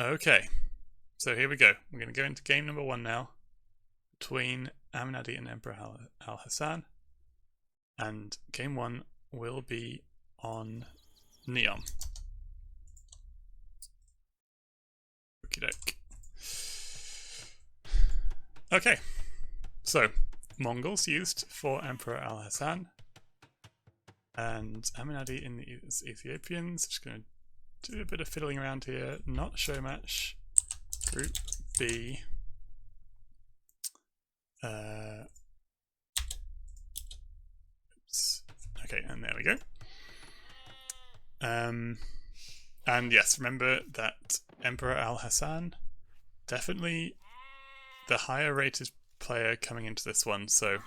Okay, so here we go. We're going to go into game number 1 now between Aminaddi and Emperor AlHasan, and game 1 will be on Neon. Okie doke. Okay, so Mongols used for Emperor AlHasan, and Aminaddi in the Ethiopians. Just going to do a bit of fiddling around here. Not show match. Group B. Oops. Okay, and there we go. And yes, remember that Emperor AlHasan, definitely the higher rated player coming into this one, so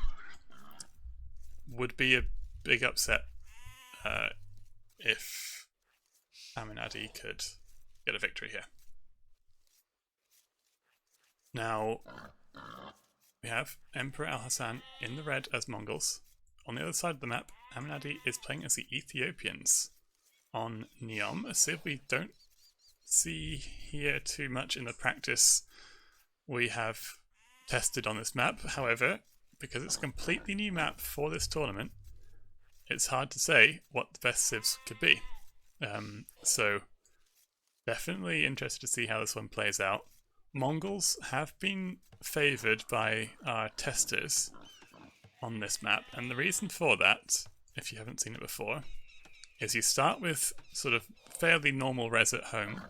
would be a big upset if Aminaddi could get a victory here. Now, we have Emperor AlHasan in the red as Mongols. On the other side of the map, Aminaddi is playing as the Ethiopians on Neom. So we don't see here too much in the practice we have tested on this map. However, because it's a completely new map for this tournament, it's hard to say what the best civs could be. So definitely interested to see how this one plays out. Mongols have been favoured by our testers on this map, and the reason for that, if you haven't seen it before, is you start with sort of fairly normal res at home.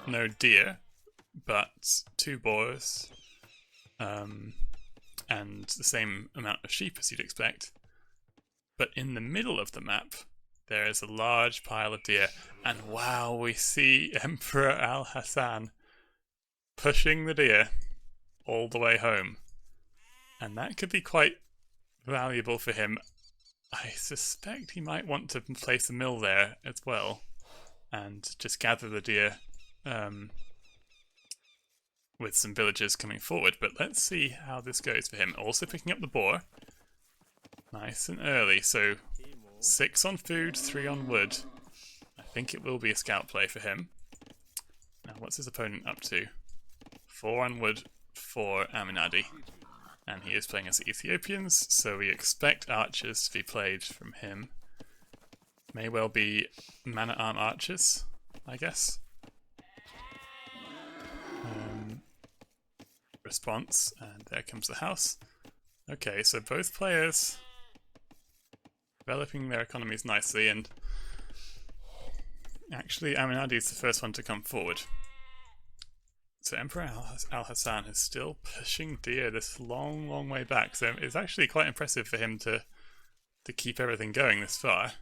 No deer, but 2 boars, and the same amount of sheep as you'd expect. But in the middle of the map, there is a large pile of deer, and wow, we see Emperor AlHasan pushing the deer all the way home. And that could be quite valuable for him. I suspect he might want to place a mill there as well and just gather the deer with some villagers coming forward. But let's see how this goes for him. Also picking up the boar. Nice and early. So 6 on food, 3 on wood. I think it will be a scout play for him. Now what's his opponent up to? 4 on wood for Aminaddi. And he is playing as the Ethiopians, so we expect archers to be played from him. May well be man-at-arm archers, I guess. Response, and there comes the house. Okay, so both players developing their economies nicely, and actually Aminaddi is the first one to come forward. So Emperor AlHasan is still pushing deer this long way back, so it's actually quite impressive for him to keep everything going this far.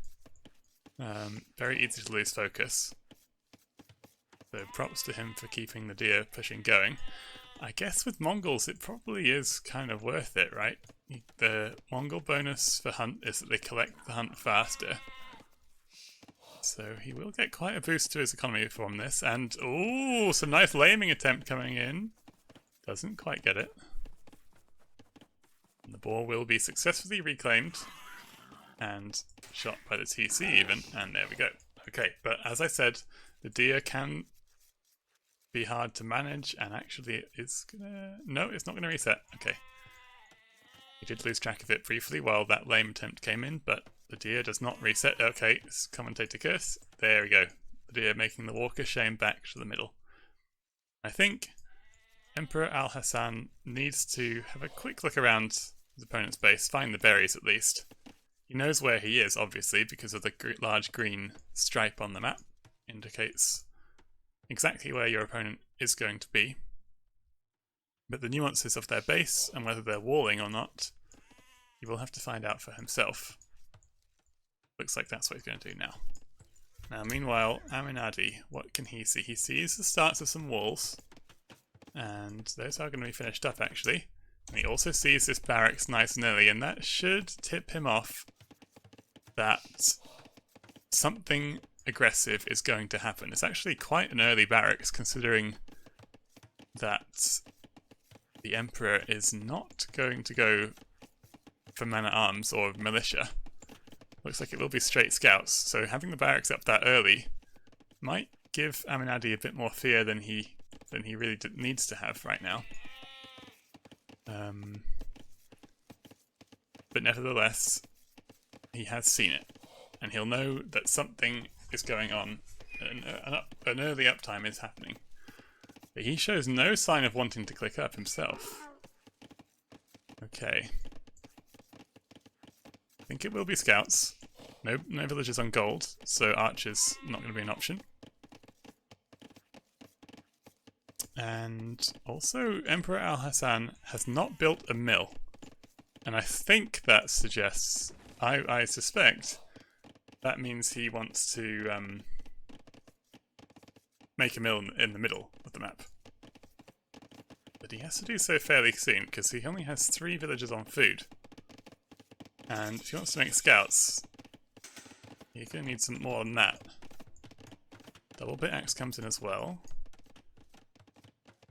Very easy to lose focus. So props to him for keeping the deer pushing going. I guess with Mongols it probably is kind of worth it, right? The Mongol bonus for hunt is that they collect the hunt faster. So he will get quite a boost to his economy from this, and ooh, some nice laming attempt coming in. Doesn't quite get it. And the boar will be successfully reclaimed and shot by the TC even, and there we go. Okay, but as I said, the deer can be hard to manage, and actually it's gonna... No, it's not gonna reset. Okay. He did lose track of it briefly while that lame attempt came in, but the deer does not reset. Okay, it's commentator curse. There we go. The deer making the walk of shame back to the middle. I think Emperor AlHasan needs to have a quick look around his opponent's base, find the berries at least. He knows where he is, obviously, because of the large green stripe on the map. Indicates exactly where your opponent is going to be. But the nuances of their base and whether they're walling or not, he will have to find out for himself. Looks like that's what he's going to do now. Now, meanwhile, Aminaddi, what can he see? He sees the starts of some walls, and those are going to be finished up, actually. And he also sees this barracks nice and early, and that should tip him off that something aggressive is going to happen. It's actually quite an early barracks, considering that the Emperor is not going to go for man-at-arms or militia. Looks like it will be straight scouts, so having the barracks up that early might give Aminaddi a bit more fear than he than he really needs to have right now. But nevertheless, he has seen it, and he'll know that something is going on. An early uptime is happening. But he shows no sign of wanting to click up himself. Okay. I think it will be scouts. No villagers on gold, so archers not going to be an option. And also, Emperor AlHasan has not built a mill. And I think that suggests, I suspect, that means he wants to make a mill in the middle of the map. But he has to do so fairly soon, because he only has 3 villagers on food. And if he wants to make scouts, you're going to need some more than that. Double bit axe comes in as well.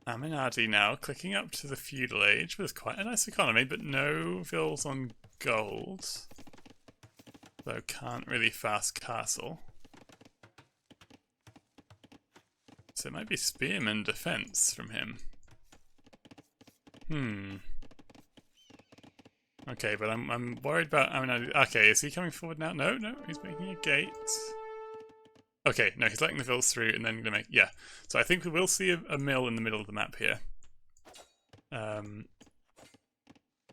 Aminaddi now clicking up to the feudal age with quite a nice economy, but no vills on gold. Though can't really fast castle. So it might be spearman defense from him. Okay, but I'm worried about Aminaddi. Okay, is he coming forward now? No, he's making a gate. Okay, no, he's letting the vills through and then going to make... Yeah, so I think we will see a mill in the middle of the map here.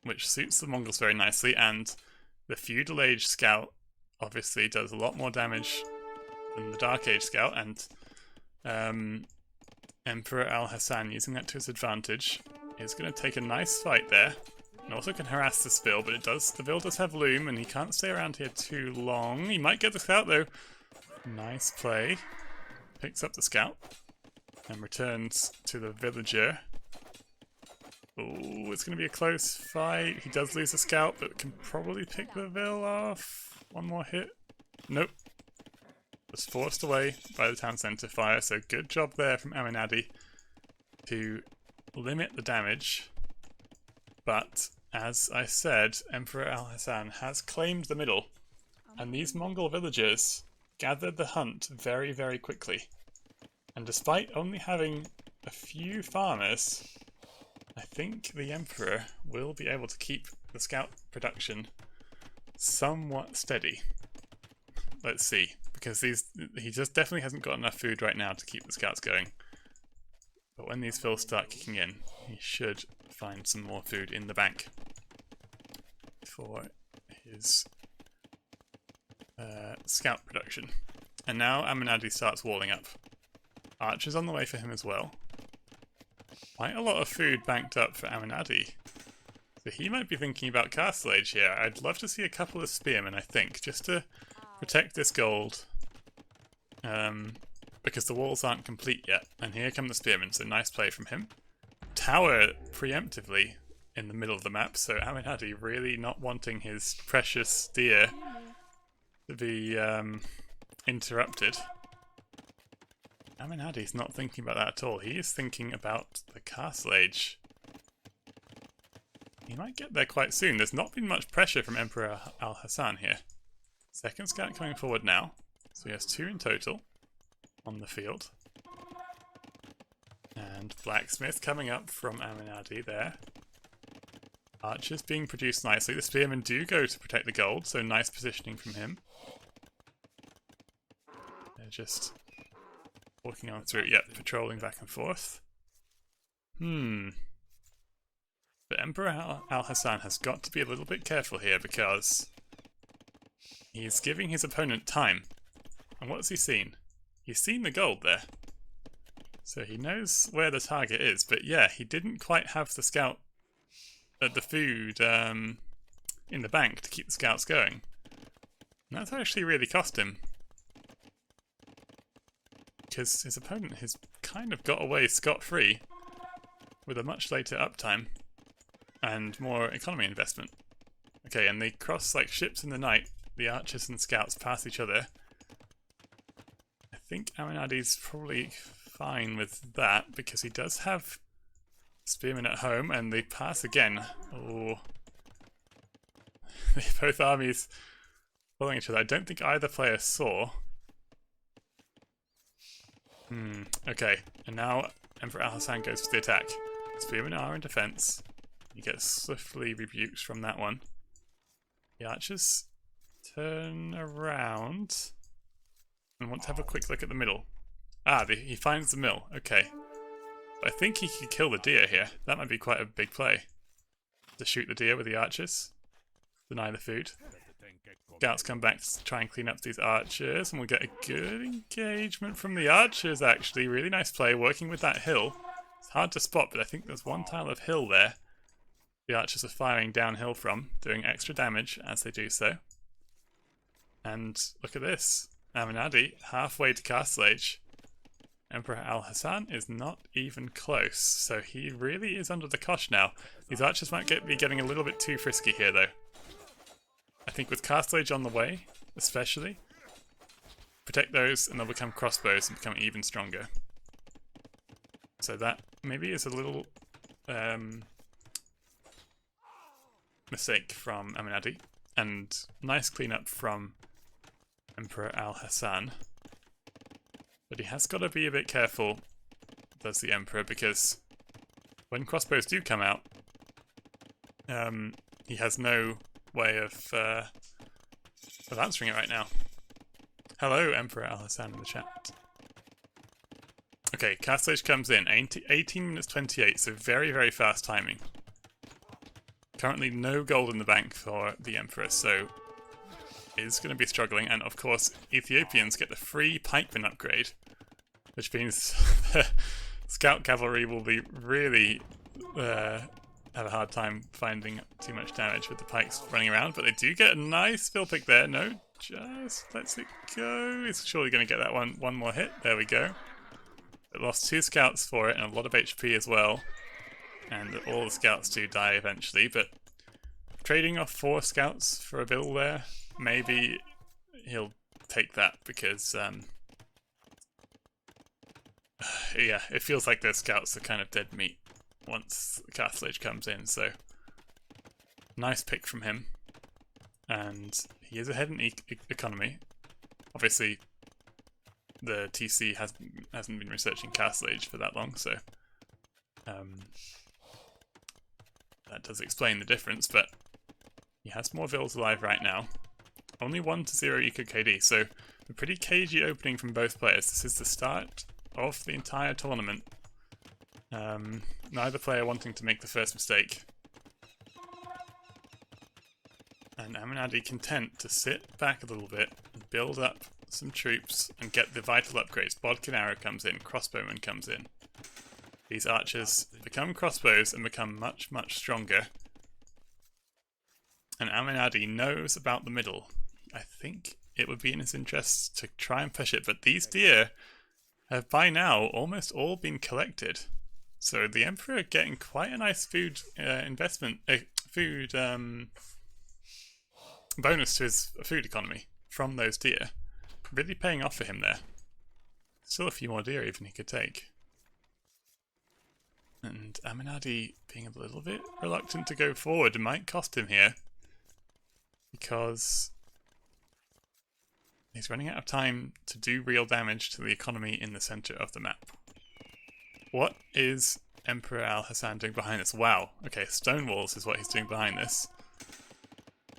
Which suits the Mongols very nicely, and the Feudal Age Scout obviously does a lot more damage than the Dark Age Scout, and Emperor AlHasan, using that to his advantage, is going to take a nice fight there. And also can harass this Vil, but the Vil does have Loom, and he can't stay around here too long. He might get the Scout though. Nice play. Picks up the Scout and returns to the villager. Oh, it's going to be a close fight. He does lose the Scout, but can probably pick the Vil off. One more hit. Nope. Was forced away by the town centre fire, so good job there from Aminaddi to limit the damage. But, as I said, Emperor AlHasan has claimed the middle, and these Mongol villagers gathered the hunt very, very quickly. And despite only having a few farmers, I think the Emperor will be able to keep the scout production somewhat steady. Let's see, because he just definitely hasn't got enough food right now to keep the scouts going. But when these fills start kicking in, he should find some more food in the bank for his scout production. And now Aminaddi starts walling up. Archers on the way for him as well. Quite a lot of food banked up for Aminaddi. So he might be thinking about Castle Age here. I'd love to see a couple of spearmen, I think, just to protect this gold. Because the walls aren't complete yet. And here come the spearmen, so nice play from him. Tower preemptively in the middle of the map, so Aminaddi really not wanting his precious deer to be interrupted. Aminaddi's not thinking about that at all. He is thinking about the Castle Age. He might get there quite soon. There's not been much pressure from Emperor AlHasan here. Second scout coming forward now. So he has 2 in total on the field. And blacksmith coming up from Aminaddi there. Archers being produced nicely. The spearmen do go to protect the gold, so nice positioning from him. They're just walking on through, yep, patrolling back and forth. But Emperor AlHasan has got to be a little bit careful here because he's giving his opponent time. And what's he seen? He's seen the gold there. So he knows where the target is, but yeah, he didn't quite have the scout, the food in the bank to keep the scouts going. And that's actually really cost him. Because his opponent has kind of got away scot-free with a much later uptime and more economy investment. Okay, and they cross like ships in the night. The archers and scouts pass each other. I think Aminaddi's probably fine with that because he does have spearmen at home, and they pass again. Oh, both armies following each other. I don't think either player saw. Okay, and now Emperor AlHasan goes for the attack. Spear and R in defense. He gets swiftly rebuked from that one. The archers turn around and want to have a quick look at the middle. Ah, he finds the mill. Okay. I think he could kill the deer here. That might be quite a big play. To shoot the deer with the archers. Deny the food. Scouts come back to try and clean up these archers, and we'll get a good engagement from the archers, actually. Really nice play, working with that hill. It's hard to spot, but I think there's one tile of hill there. The archers are firing downhill from, doing extra damage as they do so. And look at this. Aminaddi, halfway to Castle Age. Emperor AlHasan is not even close, so he really is under the cosh now. These archers might be getting a little bit too frisky here, though. I think with Castle Age on the way, especially, protect those and they'll become crossbows and become even stronger. So that maybe is a little mistake from Aminaddi, and nice cleanup from Emperor AlHasan. But he has got to be a bit careful, does the Emperor, because when crossbows do come out, he has no way of answering it right now. Hello, Emperor AlHasan in the chat. Okay, Castle Age comes in, 18 minutes 28, so very, very fast timing. Currently no gold in the bank for the Emperor, so is going to be struggling, and of course Ethiopians get the free pikeman upgrade, which means scout cavalry will be really have a hard time finding too much damage with the pikes running around, but they do get a nice fill pick there. No, just lets it go. It's surely going to get that one more hit. There we go. It lost 2 scouts for it and a lot of HP as well, and all the scouts do die eventually, but trading off 4 scouts for a bill there, maybe he'll take that because yeah, it feels like those scouts are kind of dead meat once the Castle Age comes in, so nice pick from him. And he is ahead in economy. Obviously, the TC hasn't been researching Castle Age for that long, so that does explain the difference, but he has more vills alive right now. Only 1-0 eco KD, so a pretty cagey opening from both players. This is the start of the entire tournament. Neither player wanting to make the first mistake. And Aminaddi content to sit back a little bit and build up some troops and get the vital upgrades. Bodkin arrow comes in, crossbowman comes in. These archers become crossbows and become much, much stronger. And Aminaddi knows about the middle. I think it would be in his interest to try and push it, but these deer have by now almost all been collected. So the Emperor getting quite a nice food bonus to his food economy from those deer. Really paying off for him there. Still a few more deer even he could take. And Aminaddi being a little bit reluctant to go forward might cost him here, because he's running out of time to do real damage to the economy in the center of the map. What is Emperor AlHasan doing behind this? Wow, okay, stone walls is what he's doing behind this.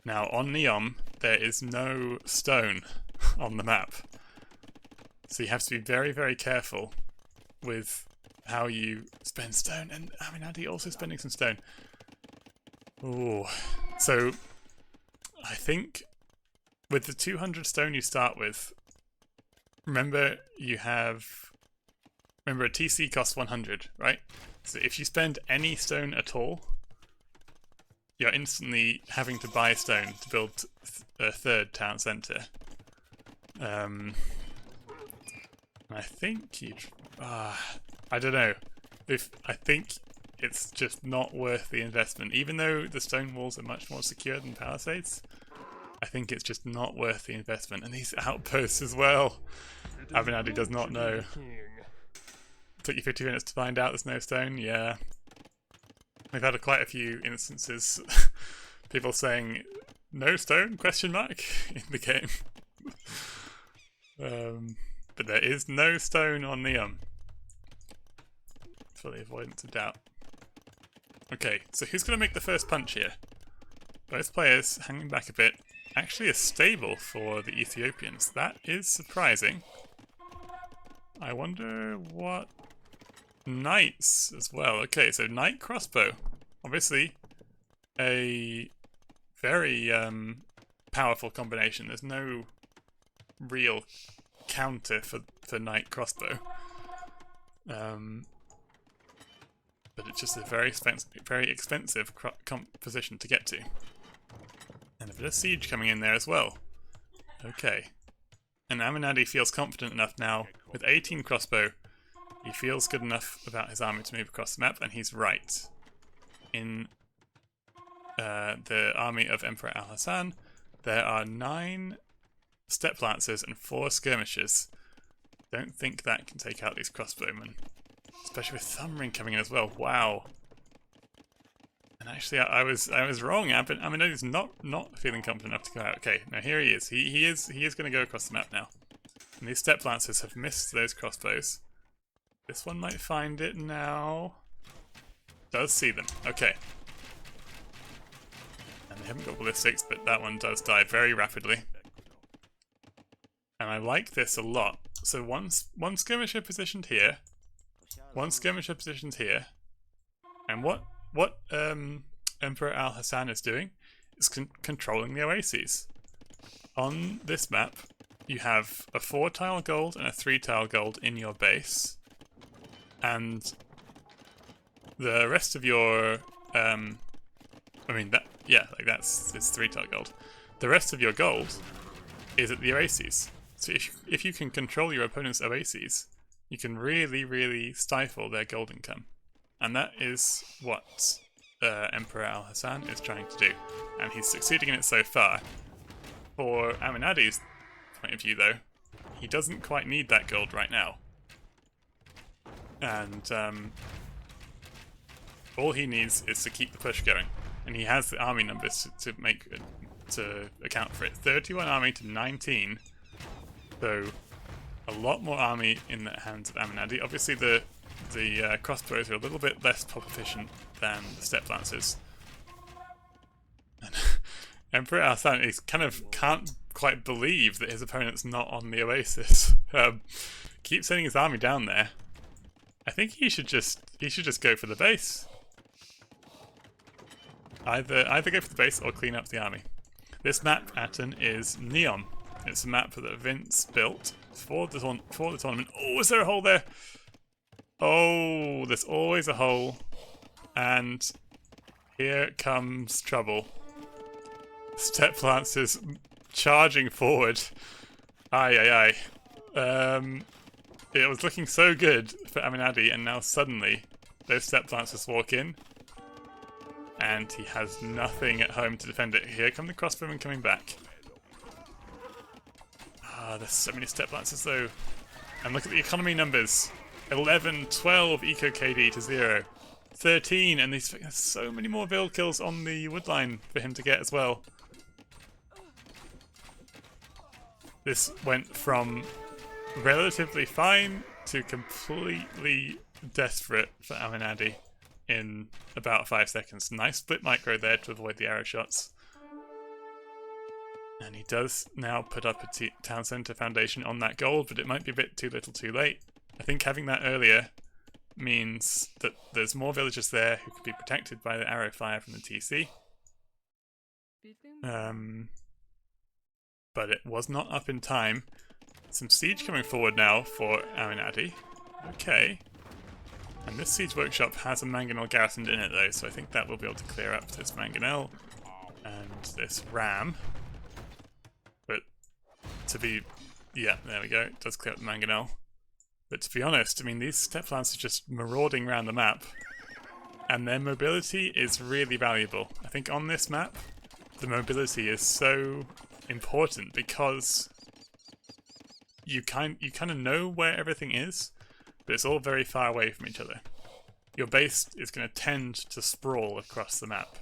Now on Neom there is no stone on the map, so you have to be very, very careful with how you spend stone. And Aminaddi also spending some stone. Ooh, so I think with the 200 stone you start with, remember a TC costs 100, right? So if you spend any stone at all, you're instantly having to buy stone to build a third town centre. I think I don't know. I think it's just not worth the investment. Even though the stone walls are much more secure than palisades, I think it's just not worth the investment. And these outposts as well. Aminaddi does not know. Took you 50 minutes to find out there's no stone? Yeah. We've had quite a few instances. People saying, no stone? Question mark in the game. But there is no stone on Neom. for the avoidance of doubt. Okay, so who's going to make the first punch here? Both players hanging back a bit. Actually a stable for the Ethiopians. That is surprising. I wonder what... Knights as well. Okay, so knight crossbow. Obviously a very powerful combination. There's no real counter for knight crossbow. But it's just a very expensive position to get to. And a bit of siege coming in there as well. Okay. And Aminaddi feels confident enough now, with 18 crossbow, he feels good enough about his army to move across the map, and he's right. In the army of Emperor AlHasan, there are 9 steppe lancers and 4 skirmishers. Don't think that can take out these crossbowmen. Especially with Thumbring coming in as well. Wow. And actually, I was wrong. Aminaddi's not feeling confident enough to go out. Okay, now here he is. He is going to go across the map now. And these steppe lancers have missed those crossbows. This one might find it now. Does see them. Okay. And they haven't got ballistics, but that one does die very rapidly. And I like this a lot. So one skirmisher positioned here. One skirmisher positioned here. And what Emperor AlHasan is doing is controlling the oases. On this map, you have a 4-tile gold and a 3-tile gold in your base. And the rest of your it's 3-tile gold. The rest of your gold is at the oases. So if you can control your opponent's oases, you can really, really stifle their gold income. And that is what Emperor AlHasan is trying to do. And he's succeeding in it so far. For Aminaddi's point of view, though, he doesn't quite need that gold right now. And all he needs is to keep the push going. And he has the army numbers to account for it. 31 army to 19. So a lot more army in the hands of Aminaddi. Obviously the crossbows are a little bit less pop efficient than the steppe lancers. And Emperor AlHasan kind of can't quite believe that his opponent's not on the oasis. Keep sending his army down there. I think he should just go for the base. Either go for the base or clean up the army. This map pattern is Neon. It's a map that Vince built for the tournament. Oh, is there a hole there? Oh, there's always a hole. And here comes trouble. Steppe Lancers charging forward. Aye. It was looking so good for Aminaddi, and now suddenly those Steppe Lancers walk in. And he has nothing at home to defend it. Here come the crossbowmen coming back. There's so many Steppe Lancers though. And look at the economy numbers. 11, 12 eco KD to 0. 13, and there's so many more build kills on the woodline for him to get as well. This went from relatively fine to completely desperate for Aminaddi in about 5 seconds. Nice split micro there to avoid the arrow shots. And he does now put up a town centre foundation on that gold, but it might be a bit too little too late. I think having that earlier means that there's more villagers there who could be protected by the arrow fire from the TC. But it was not up in time. Some siege coming forward now for Aminaddi. Okay. And this siege workshop has a mangonel garrisoned in it though, so I think that will be able to clear up this mangonel and this ram. But yeah, there we go. It does clear up the mangonel. But to be honest, I mean, these steppe lancers are just marauding around the map, and their mobility is really valuable. I think on this map, the mobility is so important because you kind of know where everything is, but it's all very far away from each other. Your base is going to tend to sprawl across the map,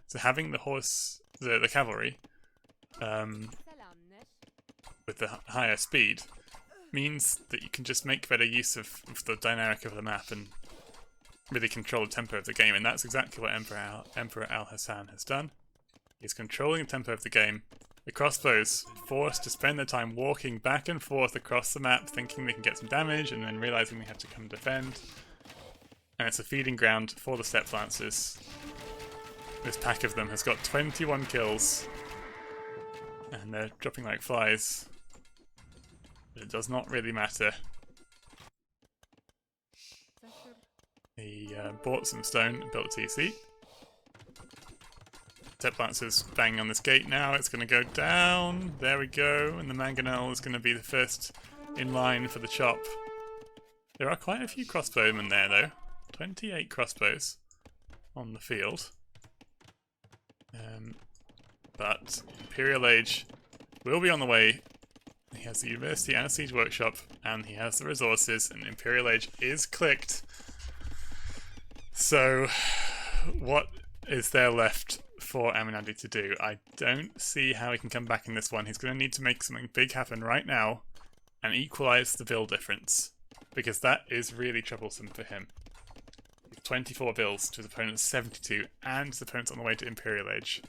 so having the cavalry, with the higher speed, means that you can just make better use of the dynamic of the map and really control the tempo of the game, and that's exactly what Emperor AlHasan has done. He's controlling the tempo of the game. The crossbows forced to spend their time walking back and forth across the map, thinking they can get some damage, and then realizing they have to come defend. And it's a feeding ground for the Steppe Lancers. This pack of them has got 21 kills, and they're dropping like flies. But it does not really matter. He bought some stone and built a TC. Steppe Lancer's banging on this gate now. It's going to go down. There we go. And the Mangonel is going to be the first in line for the chop. There are quite a few crossbowmen there, though. 28 crossbows on the field. But Imperial Age will be on the way. He has the University and a Siege Workshop, and he has the resources, and Imperial Age is clicked. So, what is there left for Aminaddi to do? I don't see how he can come back in this one. He's going to need to make something big happen right now and equalise the bill difference, because that is really troublesome for him. 24 bills to his opponent's 72, and his opponent's on the way to Imperial Age.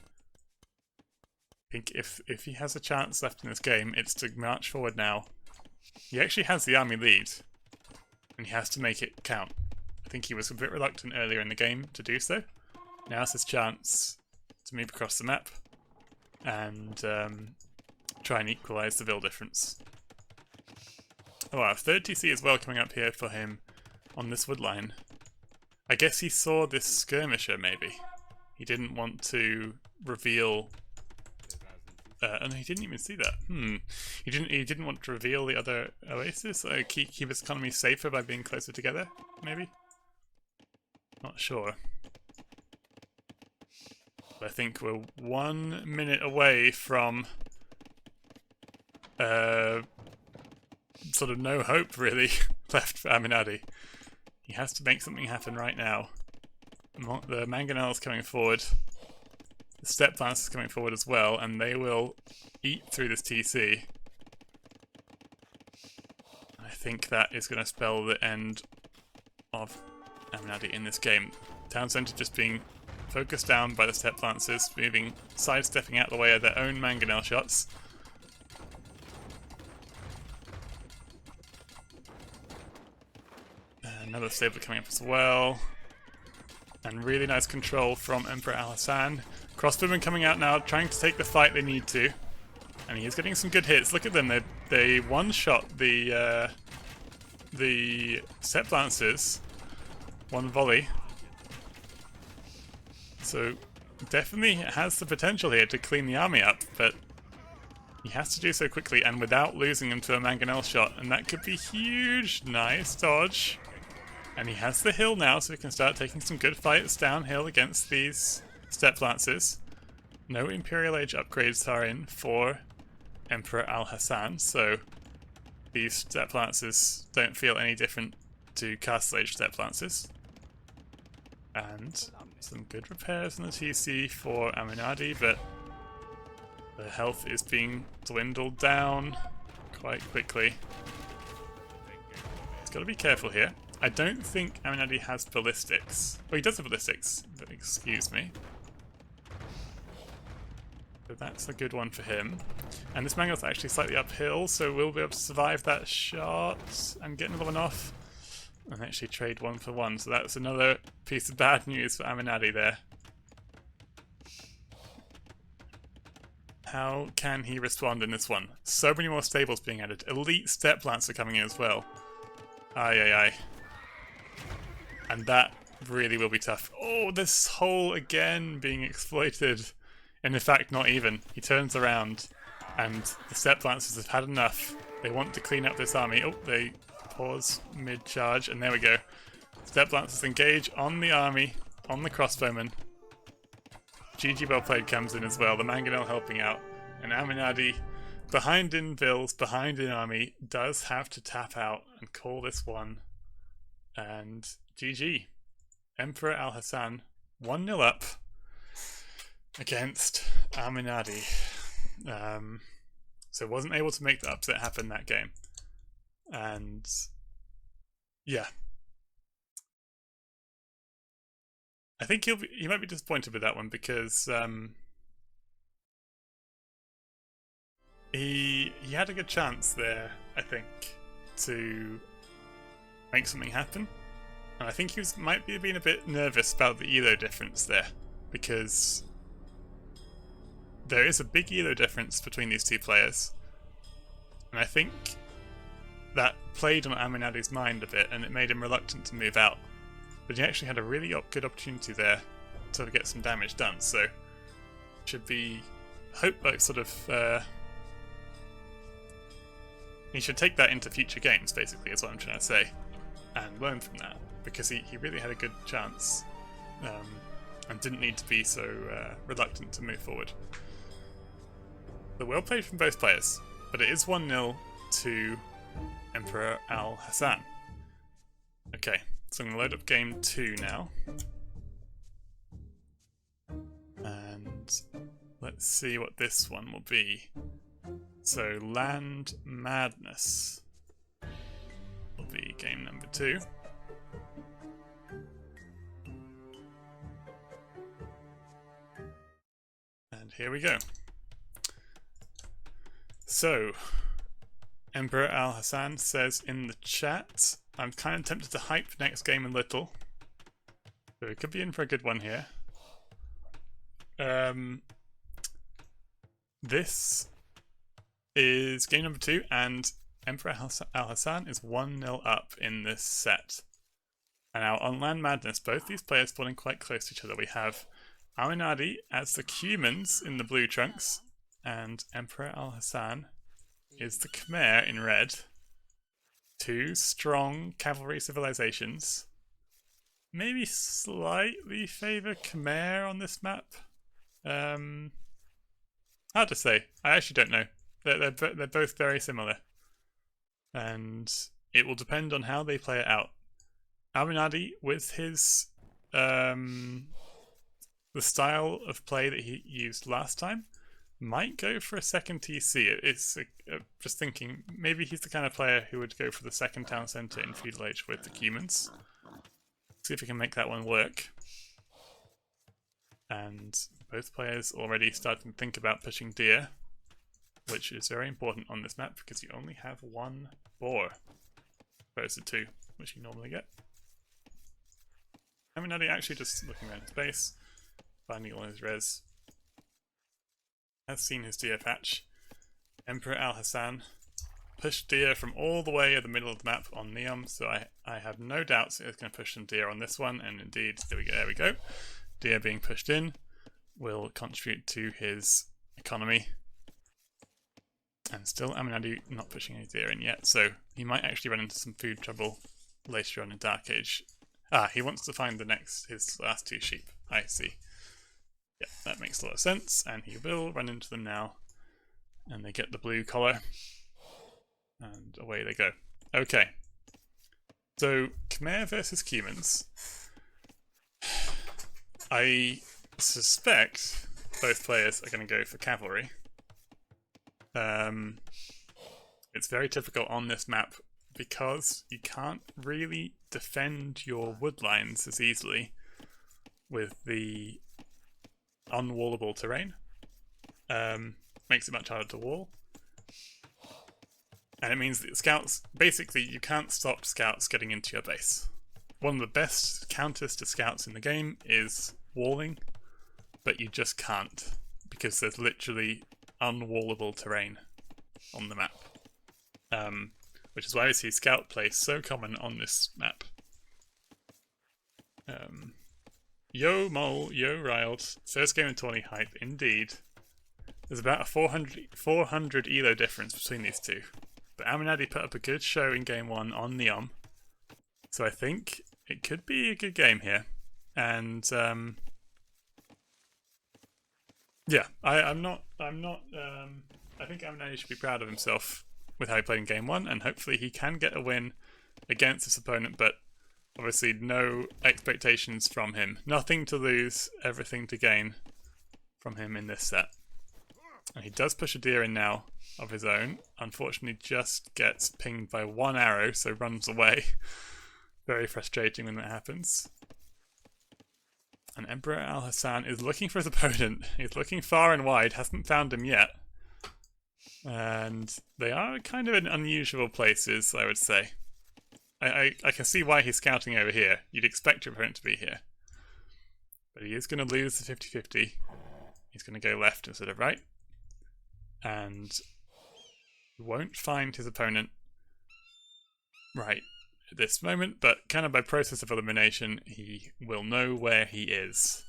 I think if he has a chance left in this game, it's to march forward now. He actually has the army lead, and he has to make it count. I think he was a bit reluctant earlier in the game to do so. Now's his chance to move across the map and try and equalise the bill difference. Oh wow, third TC as well coming up here for him on this wood line. I guess he saw this skirmisher, maybe. He didn't want to reveal... oh no, he didn't even see that. He didn't want to reveal the other oasis? Keep his economy safer by being closer together, maybe? Not sure. But I think we're 1 minute away from... sort of no hope, really, left for Aminaddi. He has to make something happen right now. The Mangonel is coming forward. The Steppe Lance is coming forward as well, and they will eat through this TC. I think that is going to spell the end of Aminaddi in this game. Town centre just being focused down by the Steppe Lancers, sidestepping out the way of their own Mangonel shots. Another stable coming up as well. And really nice control from Emperor AlHasan. Crossbowmen coming out now, trying to take the fight they need to. And he is getting some good hits. Look at them, they one-shot the Steppe Lancers. One volley. So definitely has the potential here to clean the army up, but he has to do so quickly and without losing them to a Mangonel shot. And that could be huge. Nice dodge. And he has the hill now, so he can start taking some good fights downhill against these Steppe Lancers. No Imperial Age upgrades are in for Emperor AlHasan, so these Steppe Lancers don't feel any different to Castle Age Steppe Lancers. And some good repairs on the TC for Aminaddi, but the health is being dwindled down quite quickly. He's got to be careful here. I don't think Aminaddi has ballistics. Oh, he does have ballistics, but excuse me. So that's a good one for him. And this Mangonel's actually slightly uphill, so we'll be able to survive that shot and get another one off. And actually trade 1 for 1, so that's another piece of bad news for Aminaddi there. How can he respond in this one? So many more stables being added. Elite Steppe Lancer coming in as well. Aye, aye, aye. And that really will be tough. Oh, this hole again being exploited. And in fact, not even. He turns around and the Steppe Lancers have had enough. They want to clean up this army. Oh, they pause mid-charge, and there we go. Steppe Lancers engage on the army, on the crossbowmen. GG well played comes in as well, the Mangonel helping out. And Aminaddi, behind in bills, behind in army, does have to tap out and call this one. And GG. Emperor AlHasan 1-0 up against Aminaddi. So wasn't able to make the upset happen that game. And yeah, I think he might be disappointed with that one because he had a good chance there, I think, to make something happen. And I think he might be being a bit nervous about the elo difference there, because there is a big elo difference between these two players. And I think that played on Aminaddi's mind a bit, and it made him reluctant to move out. But he actually had a really good opportunity there to get some damage done, so should be he should take that into future games, basically, is what I'm trying to say, and learn from that, because he really had a good chance and didn't need to be so reluctant to move forward. But well played from both players, but it is 1-0 to Emperor AlHasan. Okay, so I'm going to load up game 2 now. And let's see what this one will be. So, Land Madness will be game number 2. And here we go. So, Emperor AlHasan says in the chat, I'm kind of tempted to hype next game a little. So we could be in for a good one here. This is game number 2, and Emperor AlHasan is 1-0 up in this set. And now on Land Madness, both these players spawning quite close to each other. We have Aminaddi as the Cumans in the blue trunks, and Emperor AlHasan is the Khmer in red. Two strong cavalry civilizations. Maybe slightly favour Khmer on this map. Hard to say. I actually don't know. They're both very similar, and it will depend on how they play it out. Aminaddi, with his the style of play that he used last time, might go for a second TC. It's just thinking, maybe he's the kind of player who would go for the second town centre in Feudal Age with the Cumans. See if we can make that one work. And both players already starting to think about pushing deer, which is very important on this map because you only have 1 boar opposed to 2, which you normally get. Aminaddi actually just looking around space, finding all his res. Has seen his deer patch. Emperor AlHasan pushed deer from all the way at the middle of the map on Neom, so I have no doubts it's going to push some deer on this one, and indeed, there we go. Deer being pushed in will contribute to his economy. And still Aminaddi not pushing any deer in yet, so he might actually run into some food trouble later on in Dark Age. Ah, he wants to find his last 2 sheep. I see. Yeah, that makes a lot of sense, and he will run into them now. And they get the blue collar. And away they go. Okay. So, Khmer versus Cumans. I suspect both players are going to go for cavalry. It's very difficult on this map because you can't really defend your wood lines as easily with the unwallable terrain. Makes it much harder to wall. And it means that scouts, basically you can't stop scouts getting into your base. One of the best counters to scouts in the game is walling, but you just can't because there's literally unwallable terrain on the map. Which is why we see scout play so common on this map. Yo Mole, yo Riled, first game in tourney hype, indeed. There's about a 400 elo difference between these two. But Aminaddi put up a good show in game 1 on Neom. So I think it could be a good game here. And yeah, I think Aminaddi should be proud of himself with how he played in game 1, and hopefully he can get a win against this opponent, but obviously no expectations from him. Nothing to lose, everything to gain from him in this set. And he does push a deer in now of his own. Unfortunately just gets pinged by 1 arrow, so runs away. Very frustrating when that happens. And Emperor AlHasan is looking for his opponent. He's looking far and wide, hasn't found him yet. And they are kind of in unusual places, I would say. I can see why he's scouting over here. You'd expect your opponent to be here. But he is going to lose the 50-50. He's going to go left instead of right. And he won't find his opponent right at this moment, but kind of by process of elimination, he will know where he is.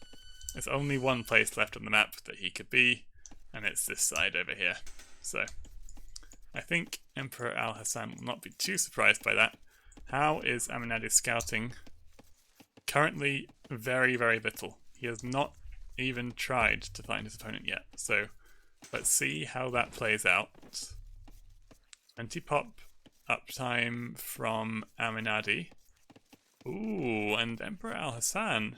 There's only one place left on the map that he could be, and it's this side over here. So I think Emperor AlHasan will not be too surprised by that. How is Aminaddi scouting? Currently, very, very little. He has not even tried to find his opponent yet. So let's see how that plays out. 20 pop uptime from Aminaddi. Ooh, and Emperor AlHasan.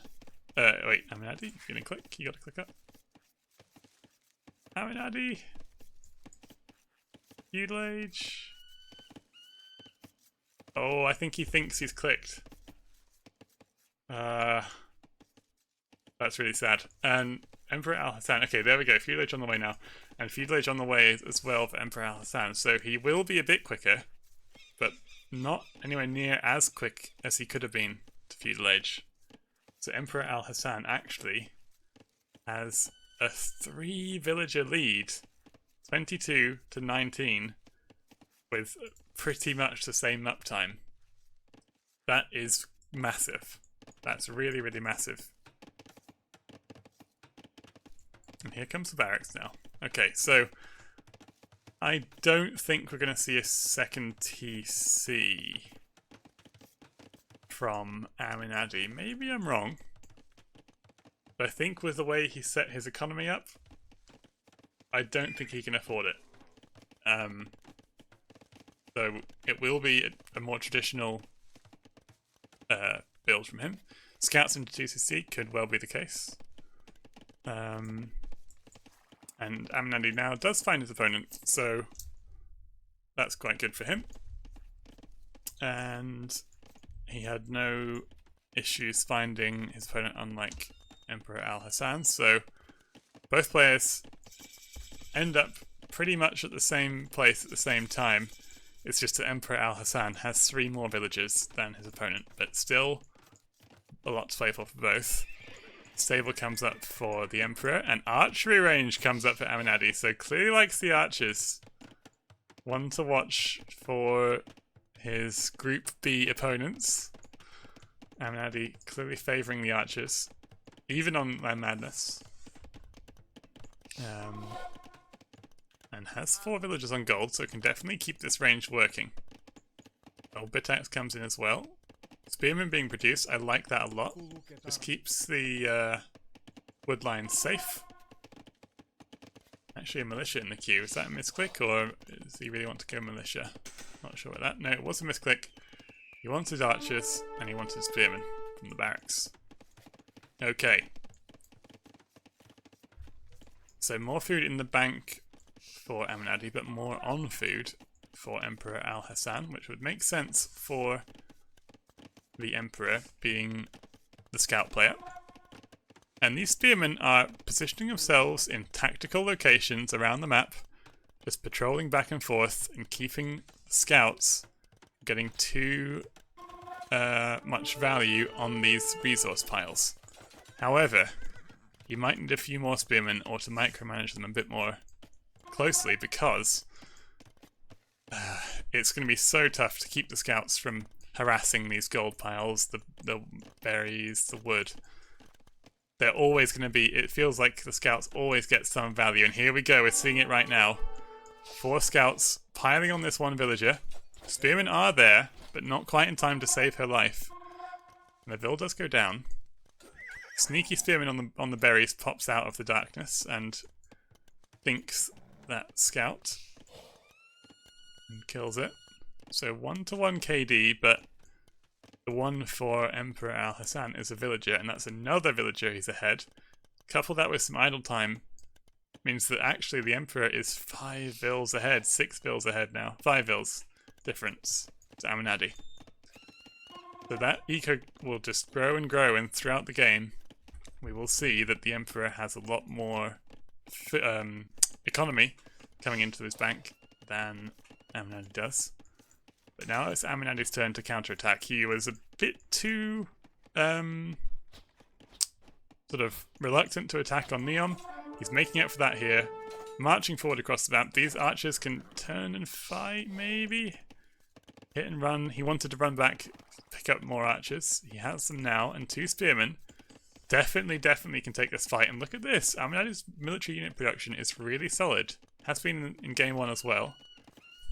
Wait, Aminaddi, if you're gonna click, you gotta click up. Aminaddi. Feudal Age. Oh, I think he thinks he's clicked. That's really sad. And Emperor AlHasan. Okay, there we go. Feudal Age on the way now. And Feudal Age on the way as well for Emperor AlHasan. So he will be a bit quicker, but not anywhere near as quick as he could have been to Feudal Age. So Emperor AlHasan actually has a 3 villager lead, 22 to 19, with pretty much the same uptime. That is massive. That's really, really massive. And here comes the barracks now. Okay, so I don't think we're going to see a second TC from Aminaddi. Maybe I'm wrong. But I think with the way he set his economy up, I don't think he can afford it. So it will be a more traditional build from him. Scouts into 2CC could well be the case. And Aminaddi now does find his opponent, so that's quite good for him. And he had no issues finding his opponent, unlike Emperor AlHasan, so both players end up pretty much at the same place at the same time. It's just that Emperor AlHasan has 3 more villagers than his opponent, but still a lot to play for both. Stable comes up for the Emperor, and archery range comes up for Aminaddi, so clearly likes the archers. One to watch for his Group B opponents. Aminaddi clearly favouring the archers, even on Land Madness. And has 4 villagers on gold, so can definitely keep this range working. Old Bitax comes in as well. Spearmen being produced, I like that a lot. Just keeps the wood lines safe. Actually a militia in the queue. Is that a misclick, or does he really want to go militia? Not sure about that. No, it was a misclick. He wanted archers, and he wanted spearmen from the barracks. Okay. So more food in the bank for Aminaddi, but more on food for Emperor AlHasan, which would make sense for the Emperor being the scout player. And these spearmen are positioning themselves in tactical locations around the map, just patrolling back and forth and keeping scouts getting too much value on these resource piles. However, you might need a few more spearmen or to micromanage them a bit more closely, because it's going to be so tough to keep the scouts from harassing these gold piles, the berries, the wood. They're always going to be, it feels like the scouts always get some value, and here we go, we're seeing it right now. 4 scouts piling on this one villager. Spearmen are there, but not quite in time to save her life. And the vill does go down. Sneaky spearman on the berries pops out of the darkness and thinks that scout and kills it. So 1-to-1 KD, but the one for Emperor AlHasan is a villager, and that's another villager he's ahead. Couple that with some idle time means that actually the Emperor is 5 vills ahead, 6 vills ahead now. 5 vills difference to Aminaddi. So that eco will just grow and grow, and throughout the game, we will see that the Emperor has a lot more economy coming into his bank than Aminaddi does. But now it's Aminaddi's turn to counterattack. He was a bit too sort of reluctant to attack on Neon. He's making up for that here. Marching forward across the map. These archers can turn and fight, maybe? Hit and run. He wanted to run back, pick up more archers. He has them now, and 2 spearmen. Definitely can take this fight. And look at this. Aminaddi's military unit production is really solid. Has been in game 1 as well.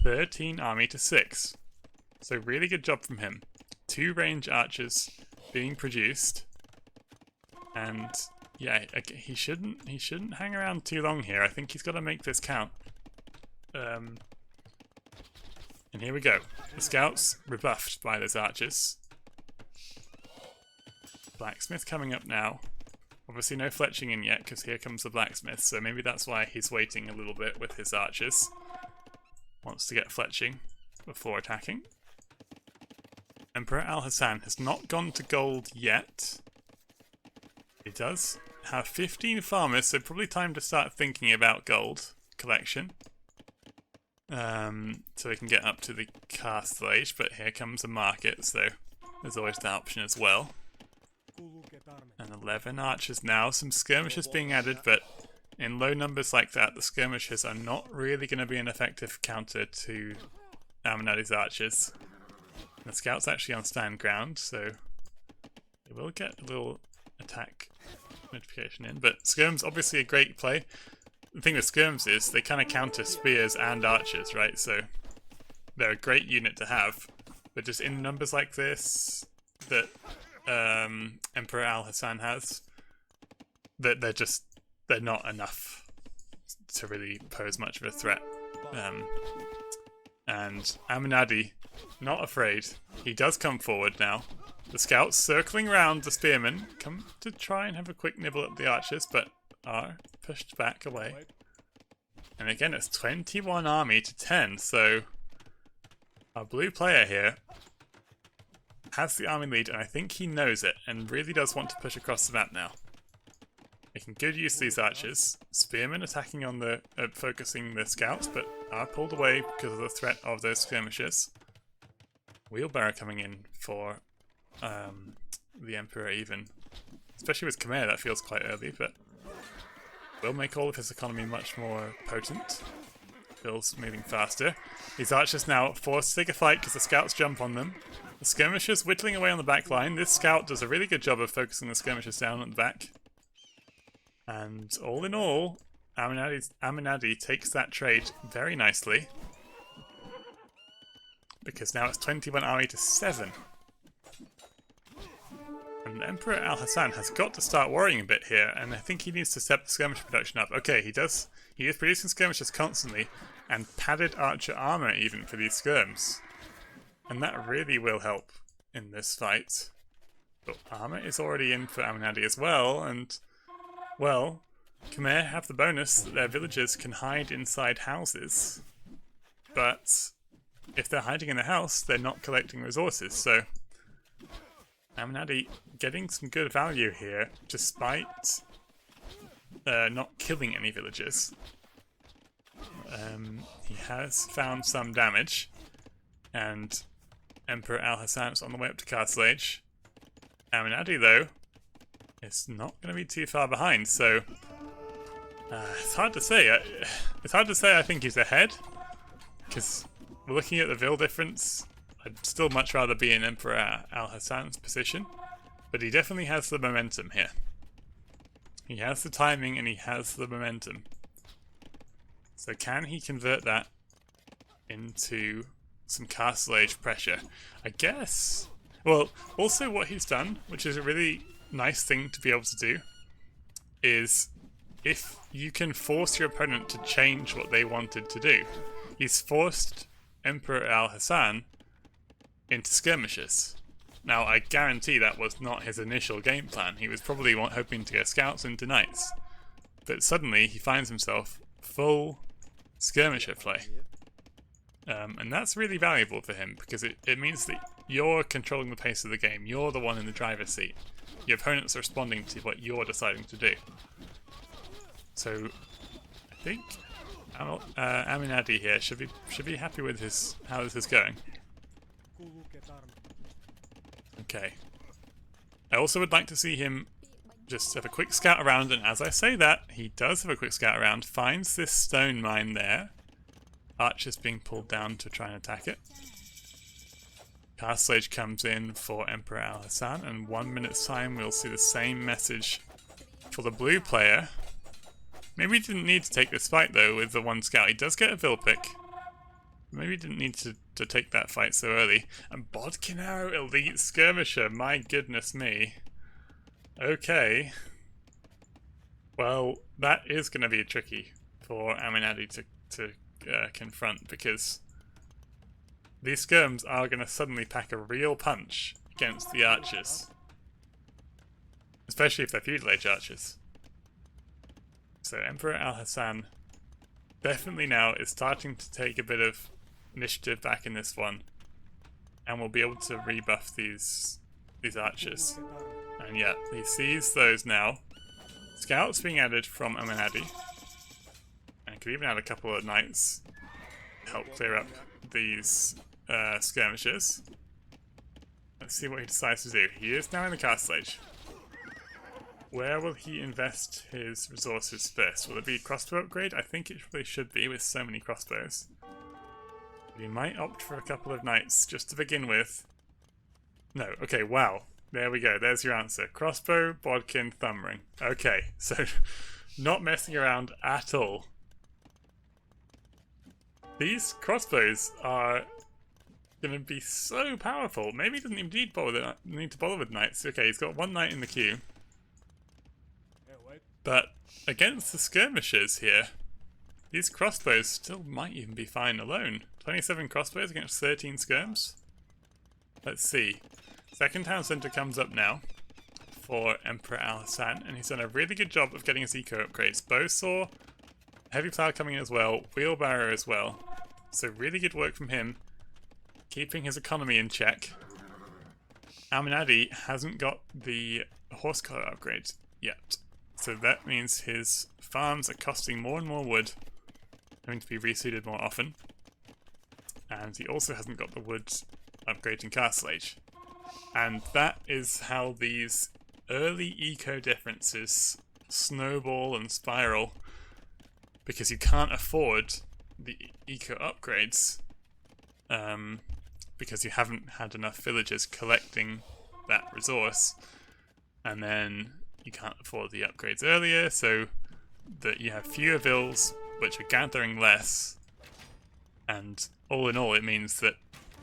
13 army to 6. So really good job from him. 2 range archers being produced. And yeah, he shouldn't hang around too long here. I think he's got to make this count. And here we go. The scouts rebuffed by those archers. Blacksmith coming up now. Obviously no fletching in yet because here comes the blacksmith. So maybe that's why he's waiting a little bit with his archers. Wants to get fletching before attacking. Emperor AlHasan has not gone to gold yet. He does have 15 farmers, so probably time to start thinking about gold collection. So we can get up to the castle age, but here comes the market, so there's always that option as well. And 11 archers now, some skirmishers being added, but in low numbers like that, the skirmishers are not really going to be an effective counter to Aminaddi's archers. The scout's actually on stand ground, so they will get a little attack notification in. But skirm's obviously a great play. The thing with skirms is they kind of counter spears and archers, right? So they're a great unit to have. But just in numbers like this that Emperor AlHasan has, that they're not enough to really pose much of a threat. And Aminaddi, not afraid. He does come forward now. The scouts circling around the spearmen come to try and have a quick nibble at the archers, but are pushed back away. And again, it's 21 army to 10, so our blue player here has the army lead, and I think he knows it, and really does want to push across the map now. Making good use of these archers. Spearmen attacking on the, focusing the scouts, but are pulled away because of the threat of those skirmishers. Wheelbarrow coming in for the Emperor even. Especially with Khmer, that feels quite early, but will make all of his economy much more potent. Feels moving faster. These archers now forced to take a fight because the scouts jump on them. The skirmishers whittling away on the back line. This scout does a really good job of focusing the skirmishers down at the back. And all in all, Aminaddi takes that trade very nicely. Because now it's 21 army to 7. And Emperor AlHasan has got to start worrying a bit here, and I think he needs to step the skirmish production up. Okay, he does. He is producing skirmishers constantly, and padded archer armor even for these skirms. And that really will help in this fight. But armor is already in for Aminaddi as well, and well, Khmer have the bonus that their villagers can hide inside houses. But if they're hiding in a house, they're not collecting resources, so Aminaddi getting some good value here, despite not killing any villagers. He has found some damage, and Emperor AlHasan is on the way up to Castle Age. Aminaddi, though, is not going to be too far behind, so it's hard to say. It's hard to say I think he's ahead, because we're looking at the Vil difference. I'd still much rather be in Emperor AlHasan's position, but he definitely has the momentum here. He has the timing and he has the momentum. So can he convert that into some Castle Age pressure? I guess. Well, also what he's done, which is a really nice thing to be able to do, is if you can force your opponent to change what they wanted to do. He's forced Emperor AlHasan into skirmishes. Now, I guarantee that was not his initial game plan. He was probably hoping to get scouts into knights. But suddenly, he finds himself full skirmisher play. And that's really valuable for him because it means that you're controlling the pace of the game. You're the one in the driver's seat. Your opponents are responding to what you're deciding to do. So I think Aminaddi here should be happy with how this is going. Okay. I also would like to see him just have a quick scout around, and as I say that, he does have a quick scout around, finds this stone mine there. Archers being pulled down to try and attack it. Castle Age comes in for Emperor AlHasan, and 1 minute's time we'll see the same message for the blue player. Maybe he didn't need to take this fight though with the one scout. He does get a Vil pick. Maybe he didn't need to take that fight so early. And Bodkin Arrow Elite Skirmisher, my goodness me. Okay. Well, that is going to be tricky for Aminaddi to confront, because these skirms are going to suddenly pack a real punch against the archers. Especially if they're feudal age archers. So Emperor AlHasan definitely now is starting to take a bit of initiative back in this one, and will be able to rebuff these archers. And yeah, he sees those now. Scouts being added from Aminaddi, and could even add a couple of knights to help clear up these skirmishes. Let's see what he decides to do. He is now in the Castle Age. Where will he invest his resources first? Will it be a crossbow upgrade? I think it really should be with so many crossbows. He might opt for a couple of knights just to begin with. No, okay, wow. There we go, there's your answer. Crossbow, bodkin, thumb ring. Okay, so not messing around at all. These crossbows are going to be so powerful. Maybe he doesn't even need to bother with knights. Okay, he's got one knight in the queue. But against the skirmishers here, these crossbows still might even be fine alone. 27 crossbows against 13 skirms. Let's see. Second town centre comes up now for Emperor AlHasan, and he's done a really good job of getting his eco upgrades. Bowsaw, heavy plough coming in as well, wheelbarrow as well. So really good work from him, keeping his economy in check. Aminaddi hasn't got the horse collar upgrade yet. So that means his farms are costing more and more wood, having to be reseeded more often. And he also hasn't got the wood upgrade in Castle Age. And that is how these early eco differences snowball and spiral, because you can't afford the eco upgrades because you haven't had enough villagers collecting that resource, and then you can't afford the upgrades earlier, so that you have fewer vills which are gathering less, and all in all it means that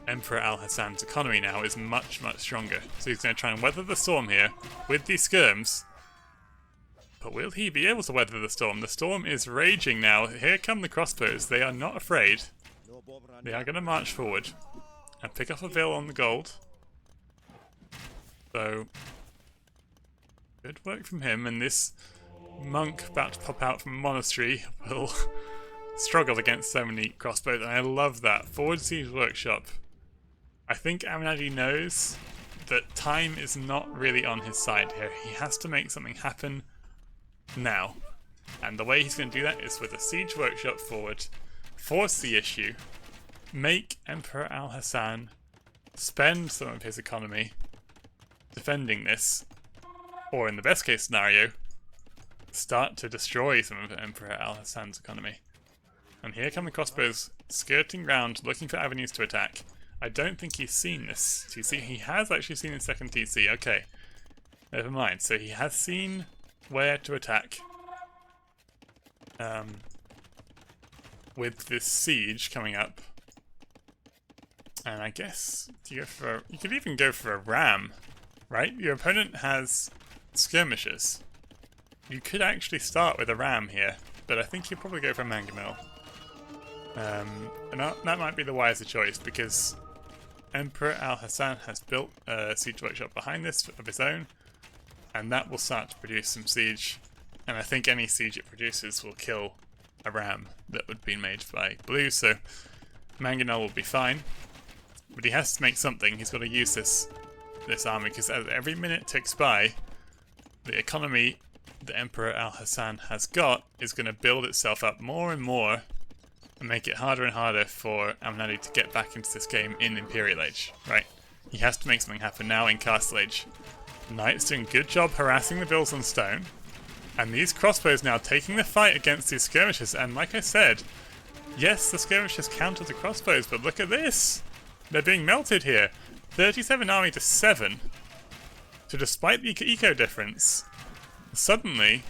Emperor AlHasan's economy now is much, much stronger. So he's going to try and weather the storm here with these skirms. But will he be able to weather the storm? The storm is raging now. Here come the crossbows. They are not afraid. They are going to march forward and pick up a vill on the gold. So good work from him, and this monk about to pop out from a monastery will struggle against so many crossbows, and I love that. Forward Siege Workshop. I think Aminaddi knows that time is not really on his side here. He has to make something happen now. And the way he's going to do that is with a Siege Workshop forward, force the issue, make Emperor AlHasan spend some of his economy defending this, or in the best case scenario, start to destroy some of Emperor AlHasan's economy. And here come the crossbows skirting round, looking for avenues to attack. I don't think he's seen this TC. He has actually seen the second TC. Okay, never mind. So he has seen where to attack. With this siege coming up. And I guess you could even go for a ram, right? Your opponent has skirmishers. You could actually start with a ram here, but I think you'll probably go for a mangamil. And that might be the wiser choice, because Emperor AlHasan has built a siege workshop behind this of his own, and that will start to produce some siege. And I think any siege it produces will kill a ram that would be made by blue. So Mangonel will be fine. But he has to make something. He's got to use this army, because as every minute ticks by, the economy the Emperor AlHasan has got is going to build itself up more and more and make it harder and harder for Aminaddi to get back into this game in Imperial Age, right? He has to make something happen now in Castle Age. Knight's doing a good job harassing the bills on stone, and these crossbows now taking the fight against these skirmishers, and like I said, yes, the skirmishers counter the crossbows, but look at this! They're being melted here. 37 army to 7. So despite the eco difference, suddenly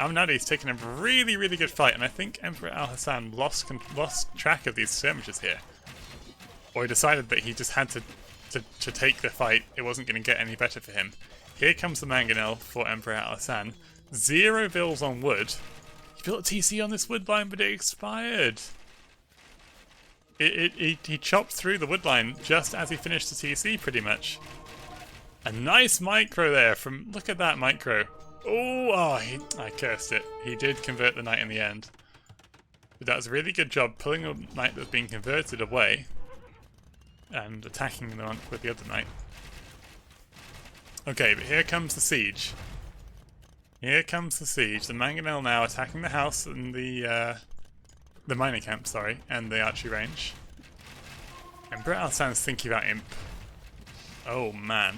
Aminaddi's taken a really, really good fight, and I think Emperor AlHasan lost track of these skirmishers here. Or he decided that he just had to take the fight, it wasn't going to get any better for him. Here comes the Mangonel for Emperor AlHasan. 0 bills on wood. He built a TC on this wood line, but it expired. He chopped through the wood line just as he finished the TC, pretty much. A nice micro there from... Look at that micro. I cursed it. He did convert the knight in the end. But that was a really good job pulling a knight that was being converted away and attacking the one with the other knight. Okay, but here comes the siege. Here comes the siege. The Mangonel now attacking the house and the mining camp, sorry, and the archery range. Emperor AlHasan's thinking about Imp. Oh man.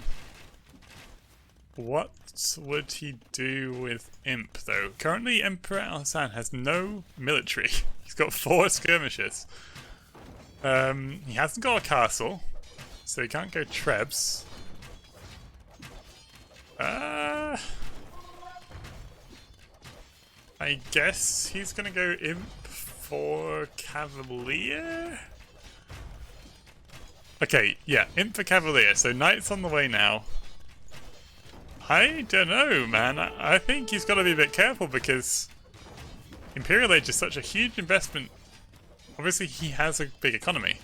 What would he do with Imp, though? Currently, Emperor AlHasan has no military. He's got 4 skirmishers. He hasn't got a castle, so he can't go Trebs. I guess he's gonna go Imp for Cavalier? Okay, yeah, Imp for Cavalier. So Knight's on the way now. I don't know, man. I think he's got to be a bit careful because Imperial Age is such a huge investment. Obviously, he has a big economy,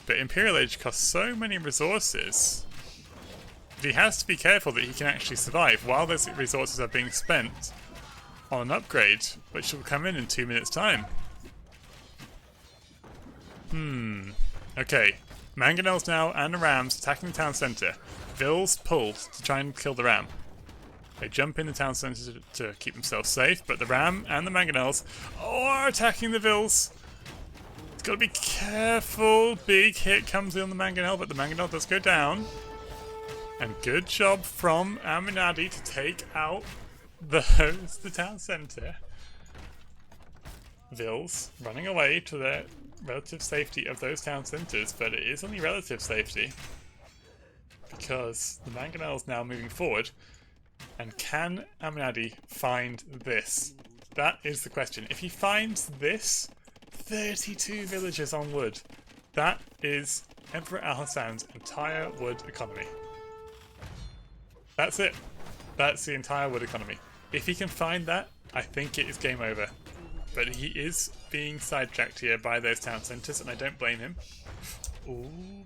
but Imperial Age costs so many resources that he has to be careful that he can actually survive while those resources are being spent on an upgrade, which will come in 2 minutes' time. Okay. Mangonels now and the Rams attacking the town centre. Vills pulled to try and kill the Ram. They jump in the town centre to keep themselves safe, but the Ram and the Mangonels are attacking the Vills. It's got to be careful. Big hit comes in on the Mangonel, but the Mangonel does go down. And good job from Aminaddi to take out the town centre. Vills running away to their relative safety of those town centres, but it is only relative safety because the Mangonel is now moving forward. And can Aminaddi find this? That is the question. If he finds this, 32 villages on wood. That is Emperor AlHasan's entire wood economy. That's it. That's the entire wood economy. If he can find that, I think it is game over. But he is being sidetracked here by those town centres, and I don't blame him. Oh,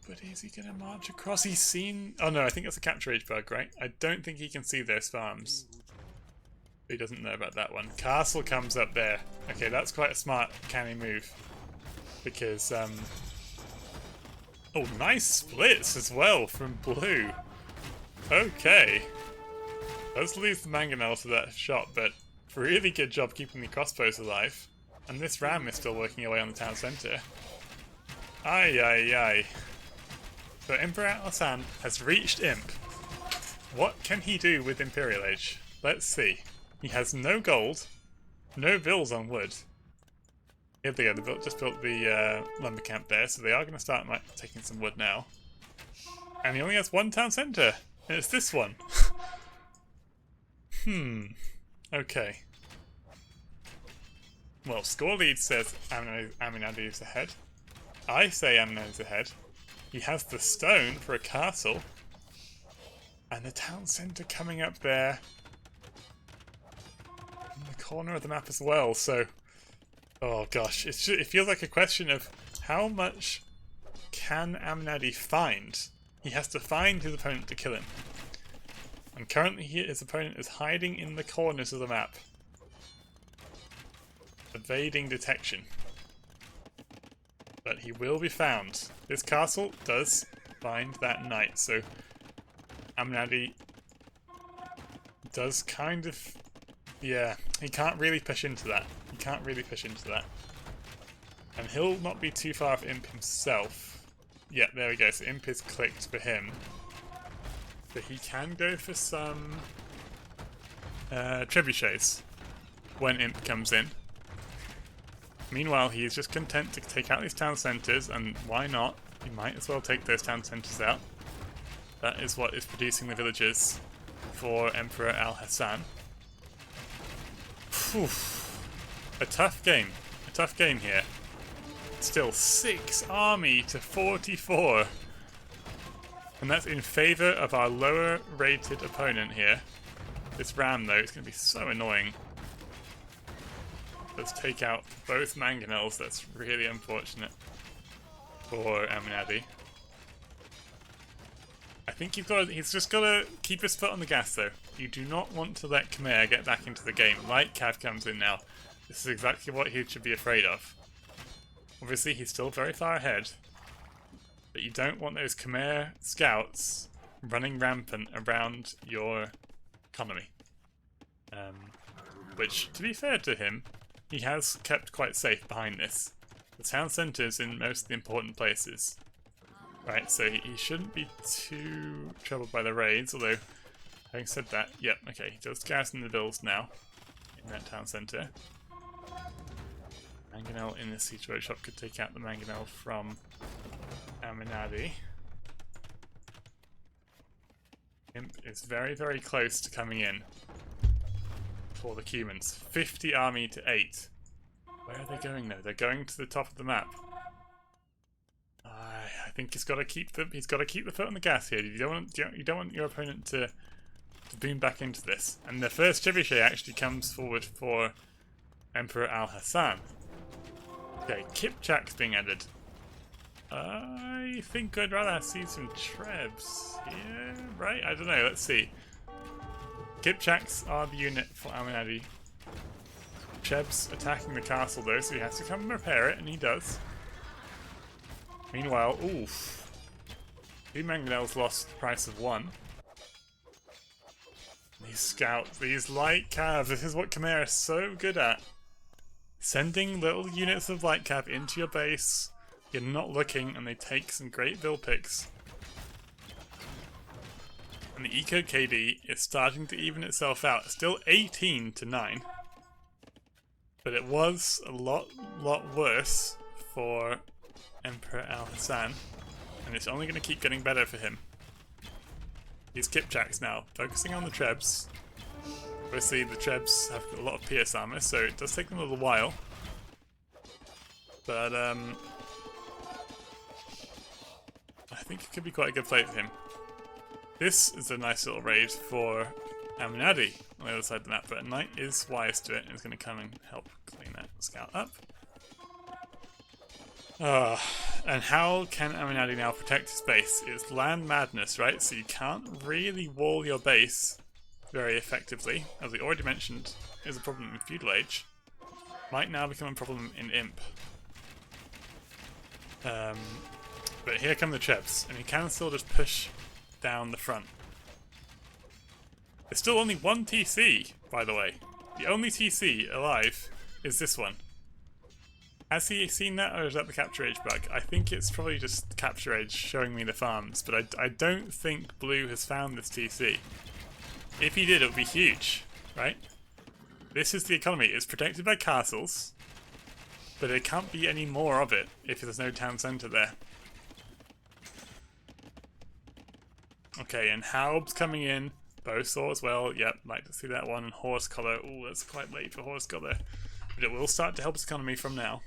but is he going to march across? He's seen... Oh no, I think that's a capture age bug, right? I don't think he can see those farms. He doesn't know about that one. Castle comes up there. Okay, that's quite a smart, canny move. Because, oh, nice splits as well from blue. Okay. Let's lose the Mangonel to that shot, but really good job keeping the crossbows alive. And this Ram is still working away on the town centre. Aye, aye, aye. So Emperor AlHasan has reached Imp. What can he do with Imperial Age? Let's see. He has no gold, no vills on wood. Here they go, they just built the lumber camp there, so they are going to start taking some wood now. And he only has 1 town centre, and it's this one. Okay. Well, score lead says Aminaddi is ahead. I say Aminaddi is ahead. He has the stone for a castle. And the town centre coming up there. In the corner of the map as well, so... Oh gosh, it feels like a question of how much can Aminaddi find? He has to find his opponent to kill him. And currently his opponent is hiding in the corners of the map. Evading detection. but he will be found. This castle does find that knight, so Aminaddi does kind of... yeah, he can't really push into that. He can't really push into that. And he'll not be too far off Imp himself. Yeah, there we go. So Imp is clicked for him. But he can go for some trebuchets when Imp comes in. Meanwhile, he is just content to take out these town centres, and why not? He might as well take those town centres out. That is what is producing the villagers for Emperor AlHasan. A tough game. A tough game here. Still 6 army to 44. And that's in favour of our lower rated opponent here. This ram though, it's going to be so annoying. Let's take out both mangonels. That's really unfortunate for Aminaddi. I think he's just got to keep his foot on the gas though. You do not want to let Khmer get back into the game. Light Cav comes in now. This is exactly what he should be afraid of. Obviously he's still very far ahead. But you don't want those Khmer scouts running rampant around your economy. Which, to be fair to him, he has kept quite safe behind this. The town centre's in most of the important places. Right, so he shouldn't be too troubled by the raids, although, having said that, yep, okay, he does garrison the bills now in that town centre. Mangonel in the siege workshop could take out the Mangonel from Aminaddi. Imp is very, very close to coming in for the Cumans. 50 army to 8. Where are they going though? They're going to the top of the map. I think he's got to keep the foot on the gas here. You don't want your opponent to boom back into this. And the first trebuchet actually comes forward for Emperor AlHasan. Okay, Kipchak's being added. I think I'd rather see some trebs. Yeah, right? I don't know. Let's see. Kipchaks are the unit for Aminaddi. Treb's attacking the castle though, so he has to come and repair it, and he does. Meanwhile, oof. 2 mangonels lost the price of 1. These scouts, these light calves, this is what Khmer is so good at. Sending little units of light cav into your base, you're not looking, and they take some great bill picks. And the Eco KD is starting to even itself out. It's still 18 to 9. But it was a lot worse for Emperor AlHasan, and it's only going to keep getting better for him. These Kipchaks now, focusing on the trebs. Obviously the trebs have got a lot of pierce armor, so it does take them a little while. But I think it could be quite a good fight for him. This is a nice little raid for Aminaddi on the other side of the map, but a knight is wise to it and is going to come and help clean that scout up. And how can Aminaddi now protect his base? It's land madness, right? So you can't really wall your base very effectively. As we already mentioned, is a problem in Feudal Age. Might now become a problem in Imp. But here come the Trebs, and he can still just push down the front. There's still only 1 TC, by the way. The only TC alive is this one. Has he seen that, or is that the Capture Age bug? I think it's probably just Capture Age showing me the farms, but I don't think Blue has found this TC. If he did, it would be huge, right? This is the economy. It's protected by castles, but there can't be any more of it if there's no town centre there. Okay, and Haub's coming in. Bowsaw as well. Yep, like to see that one. And Horse Collar. Oh, that's quite late for Horse Collar. But it will start to help his economy from now.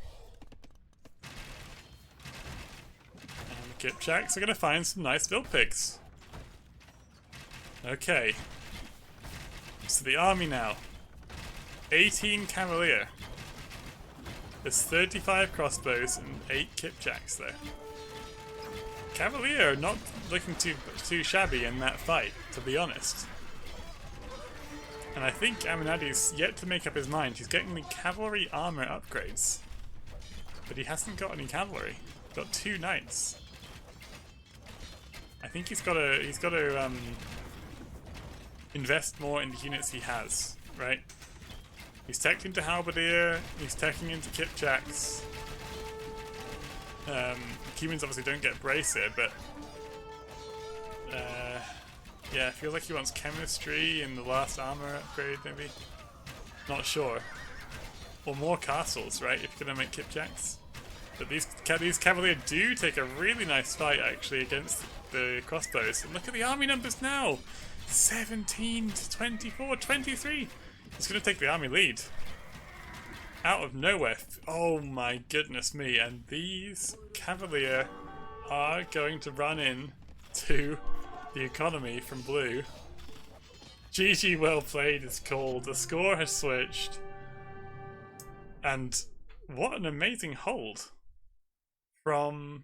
And the Kipchaks are going to find some nice build picks. Okay. So the army now. 18 Cavalier. There's 35 crossbows and 8 Kipchaks there. Cavalier not looking too shabby in that fight, to be honest. And I think Aminaddi's yet to make up his mind. He's getting the cavalry armor upgrades. but he hasn't got any cavalry. He's got 2 knights. I think he's got to invest more in the units he has, right? He's teched into Halberdier, he's teching into Kipchaks. Humans obviously don't get Bracer, but yeah, it feels like he wants chemistry in the last armor upgrade, maybe. Not sure. Or more castles, right? If you're gonna make Kipchaks. But these Cavalier do take a really nice fight actually against the crossbows. And look at the army numbers now! 17 to 24, 23! He's gonna take the army lead. Out of nowhere. Oh my goodness me. And these Cavalier are going to run in to the economy from blue. GG, well played is called. The score has switched. And what an amazing hold from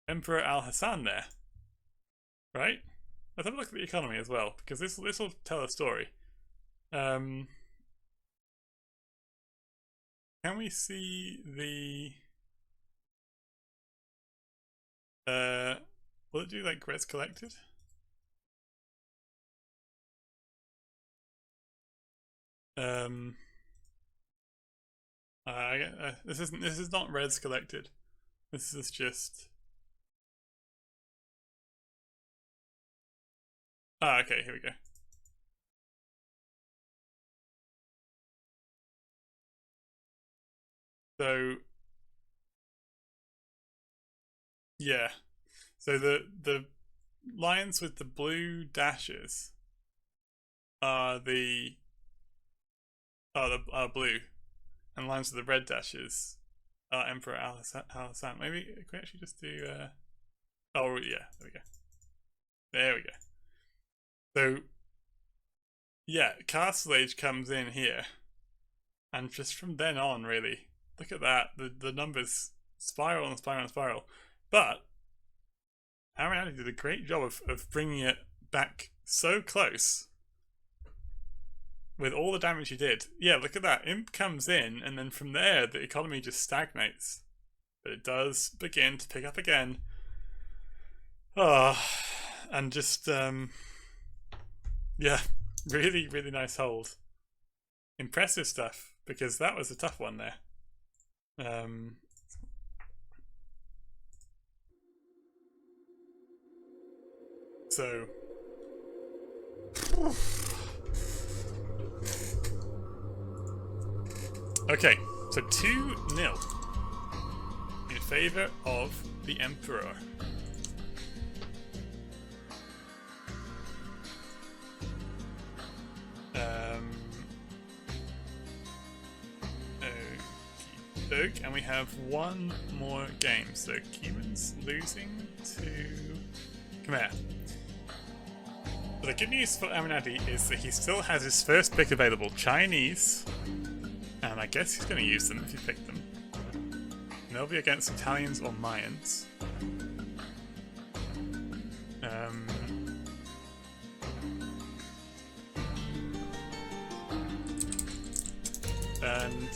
Emperor AlHasan there. Right? Let's have a look at the economy as well, because this will tell a story. Can we see the will it do like Reds collected? This is not Reds collected. This is just okay, here we go. So yeah. So the lines with the blue dashes are blue, and lines with the red dashes are Emperor AlHasan. Maybe we can actually just do oh yeah, there we go. There we go. So yeah, Castle Age comes in here, and just from then on, really, look at that. The numbers spiral and spiral and spiral. But Aminaddi did a great job of bringing it back so close with all the damage he did. Yeah, look at that. Imp comes in, and then from there, the economy just stagnates. But it does begin to pick up again. Oh, and just, yeah, really, really nice hold. Impressive stuff, because that was a tough one there. So okay, so 2-0 in favor of the Emperor. And we have one more game. So Cuban's losing to Khmer. But the good news for Aminaddi is that he still has his first pick available, Chinese, and I guess he's going to use them if he picked them. And they'll be against Italians or Mayans. And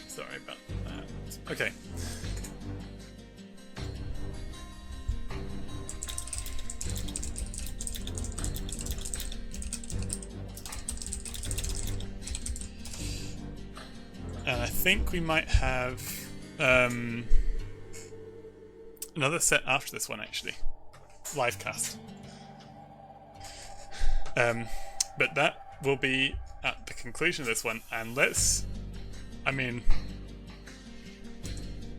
sorry about that. Okay. And I think we might have another set after this one, actually. Live cast. But that will be at the conclusion of this one, and I mean,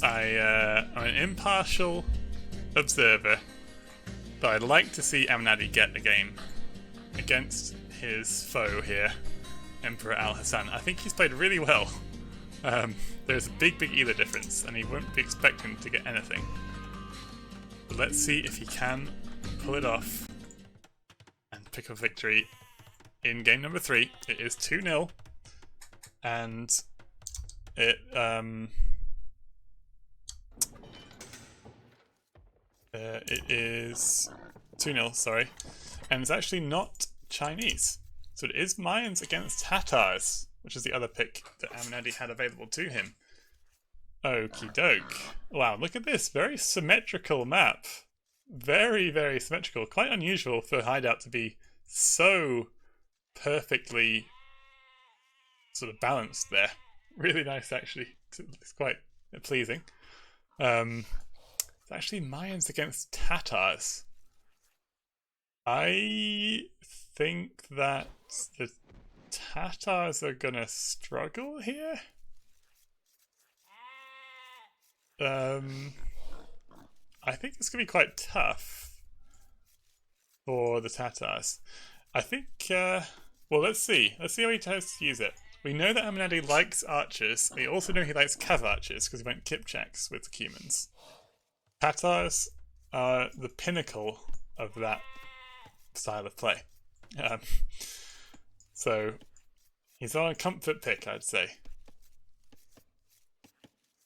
I'm an impartial observer, but I'd like to see Aminaddi get the game against his foe here, Emperor AlHasan. I think he's played really well. There's a big ELA difference, and he won't be expecting to get anything. But let's see if he can pull it off and pick up victory in game number 3. It is 2-0, and it is 2-0, sorry. And it's actually not Chinese. So it is Mayans against Tatars, which is the other pick that Aminaddi had available to him. Okie doke. Wow, look at this. Very symmetrical map. Very, very symmetrical. Quite unusual for Hideout to be so perfectly sort of balanced there. Really nice, actually. It's quite pleasing. It's actually Mayans against Tatars. I think that the Tatars are gonna struggle here. I think it's gonna be quite tough for the Tatars. I think, well, let's see. Let's see how he tries to use it. We know that Aminaddi likes archers. We also know he likes cav archers because he went Kipchaks with the Cumans. Tatars are the pinnacle of that style of play. So he's on a comfort pick, I'd say.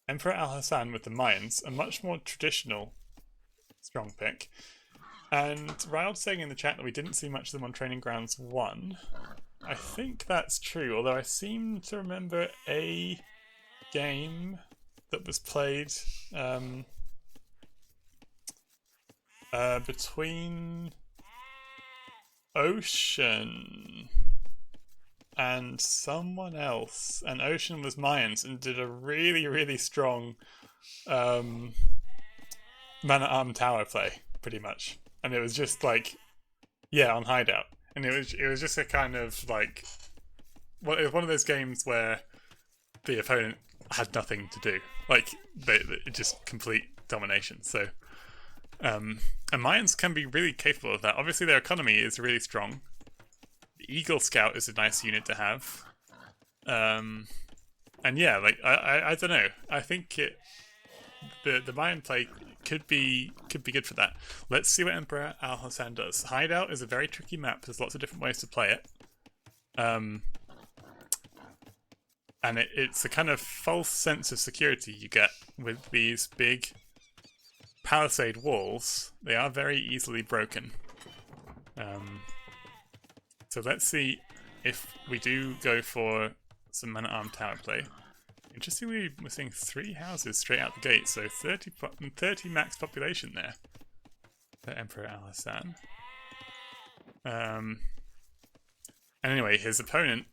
Emperor AlHasan with the Mayans, a much more traditional strong pick. And Ryald saying in the chat that we didn't see much of them on Training Grounds 1. I think that's true, although I seem to remember a game that was played between Ocean and someone else, and Ocean was Mayans and did a really, really strong man-at-arm tower play, pretty much. And it was just like, yeah, on Hideout. And it was just a kind of like, well, it was one of those games where the opponent had nothing to do. Like, they just complete domination. So, and Mayans can be really capable of that. Obviously, their economy is really strong. The Eagle Scout is a nice unit to have. And yeah, like I don't know. I think the Mayan play could be good for that. Let's see what Emperor AlHasan does. Hideout is a very tricky map. There's lots of different ways to play it. And it's a kind of false sense of security you get with these big palisade walls. They are very easily broken. So let's see if we do go for some man-at-arm tower play. Interestingly, we're seeing 3 houses straight out the gate, so 30 max population there for Emperor AlHasan. And anyway, his opponent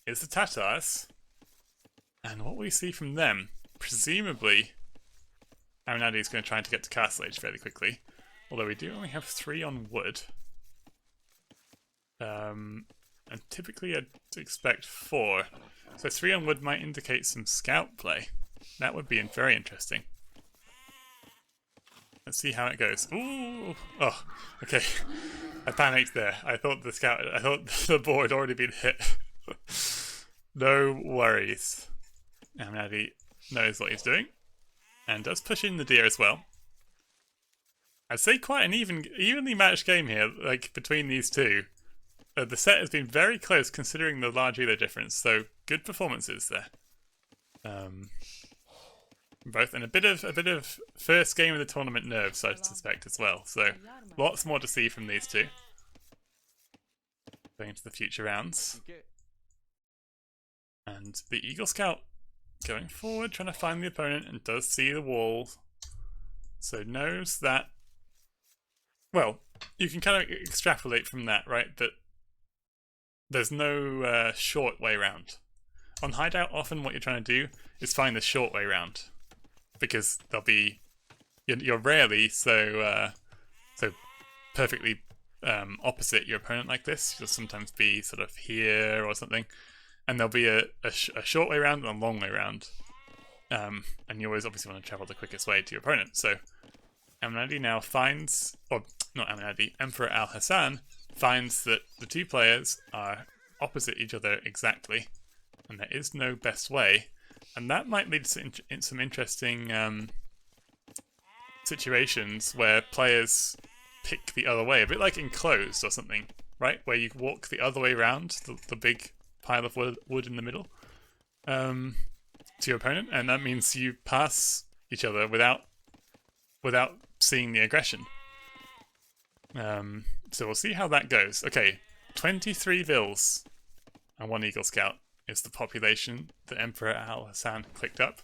is the Tatars. And what we see from them, presumably, Aminaddi is going to try to get to Castle Age fairly quickly. Although we do only have 3 on wood. And typically I'd expect 4. So 3 on wood might indicate some scout play. That would be very interesting. Let's see how it goes. Ooh! Oh, okay. I panicked there. I thought the board had already been hit. No worries. Aminaddi knows what he's doing. And does push in the deer as well. I'd say quite an evenly matched game here, like between these two. The set has been very close considering the large elo difference, so good performances there. Both, and a bit of first game of the tournament nerves, I suspect, as well. So lots more to see from these two going into the future rounds. And the Eagle Scout going forward, trying to find the opponent, and does see the wall, so knows that. Well, you can kind of extrapolate from that, right? That there's no short way round. On Hideout, often what you're trying to do is find the short way round, because there'll be you're rarely so perfectly opposite your opponent like this. You'll sometimes be sort of here or something, and there'll be a short way round and a long way round, and you always obviously want to travel the quickest way to your opponent. So Aminaddi now finds, or not Aminaddi, Emperor AlHasan finds that the two players are opposite each other exactly, and there is no best way, and that might lead to some interesting situations where players pick the other way, a bit like Enclosed or something, right? Where you walk the other way around the big pile of wood in the middle to your opponent, and that means you pass each other without seeing the aggression. So we'll see how that goes. Okay, 23 vills and 1 Eagle Scout is the population that Emperor AlHasan clicked up.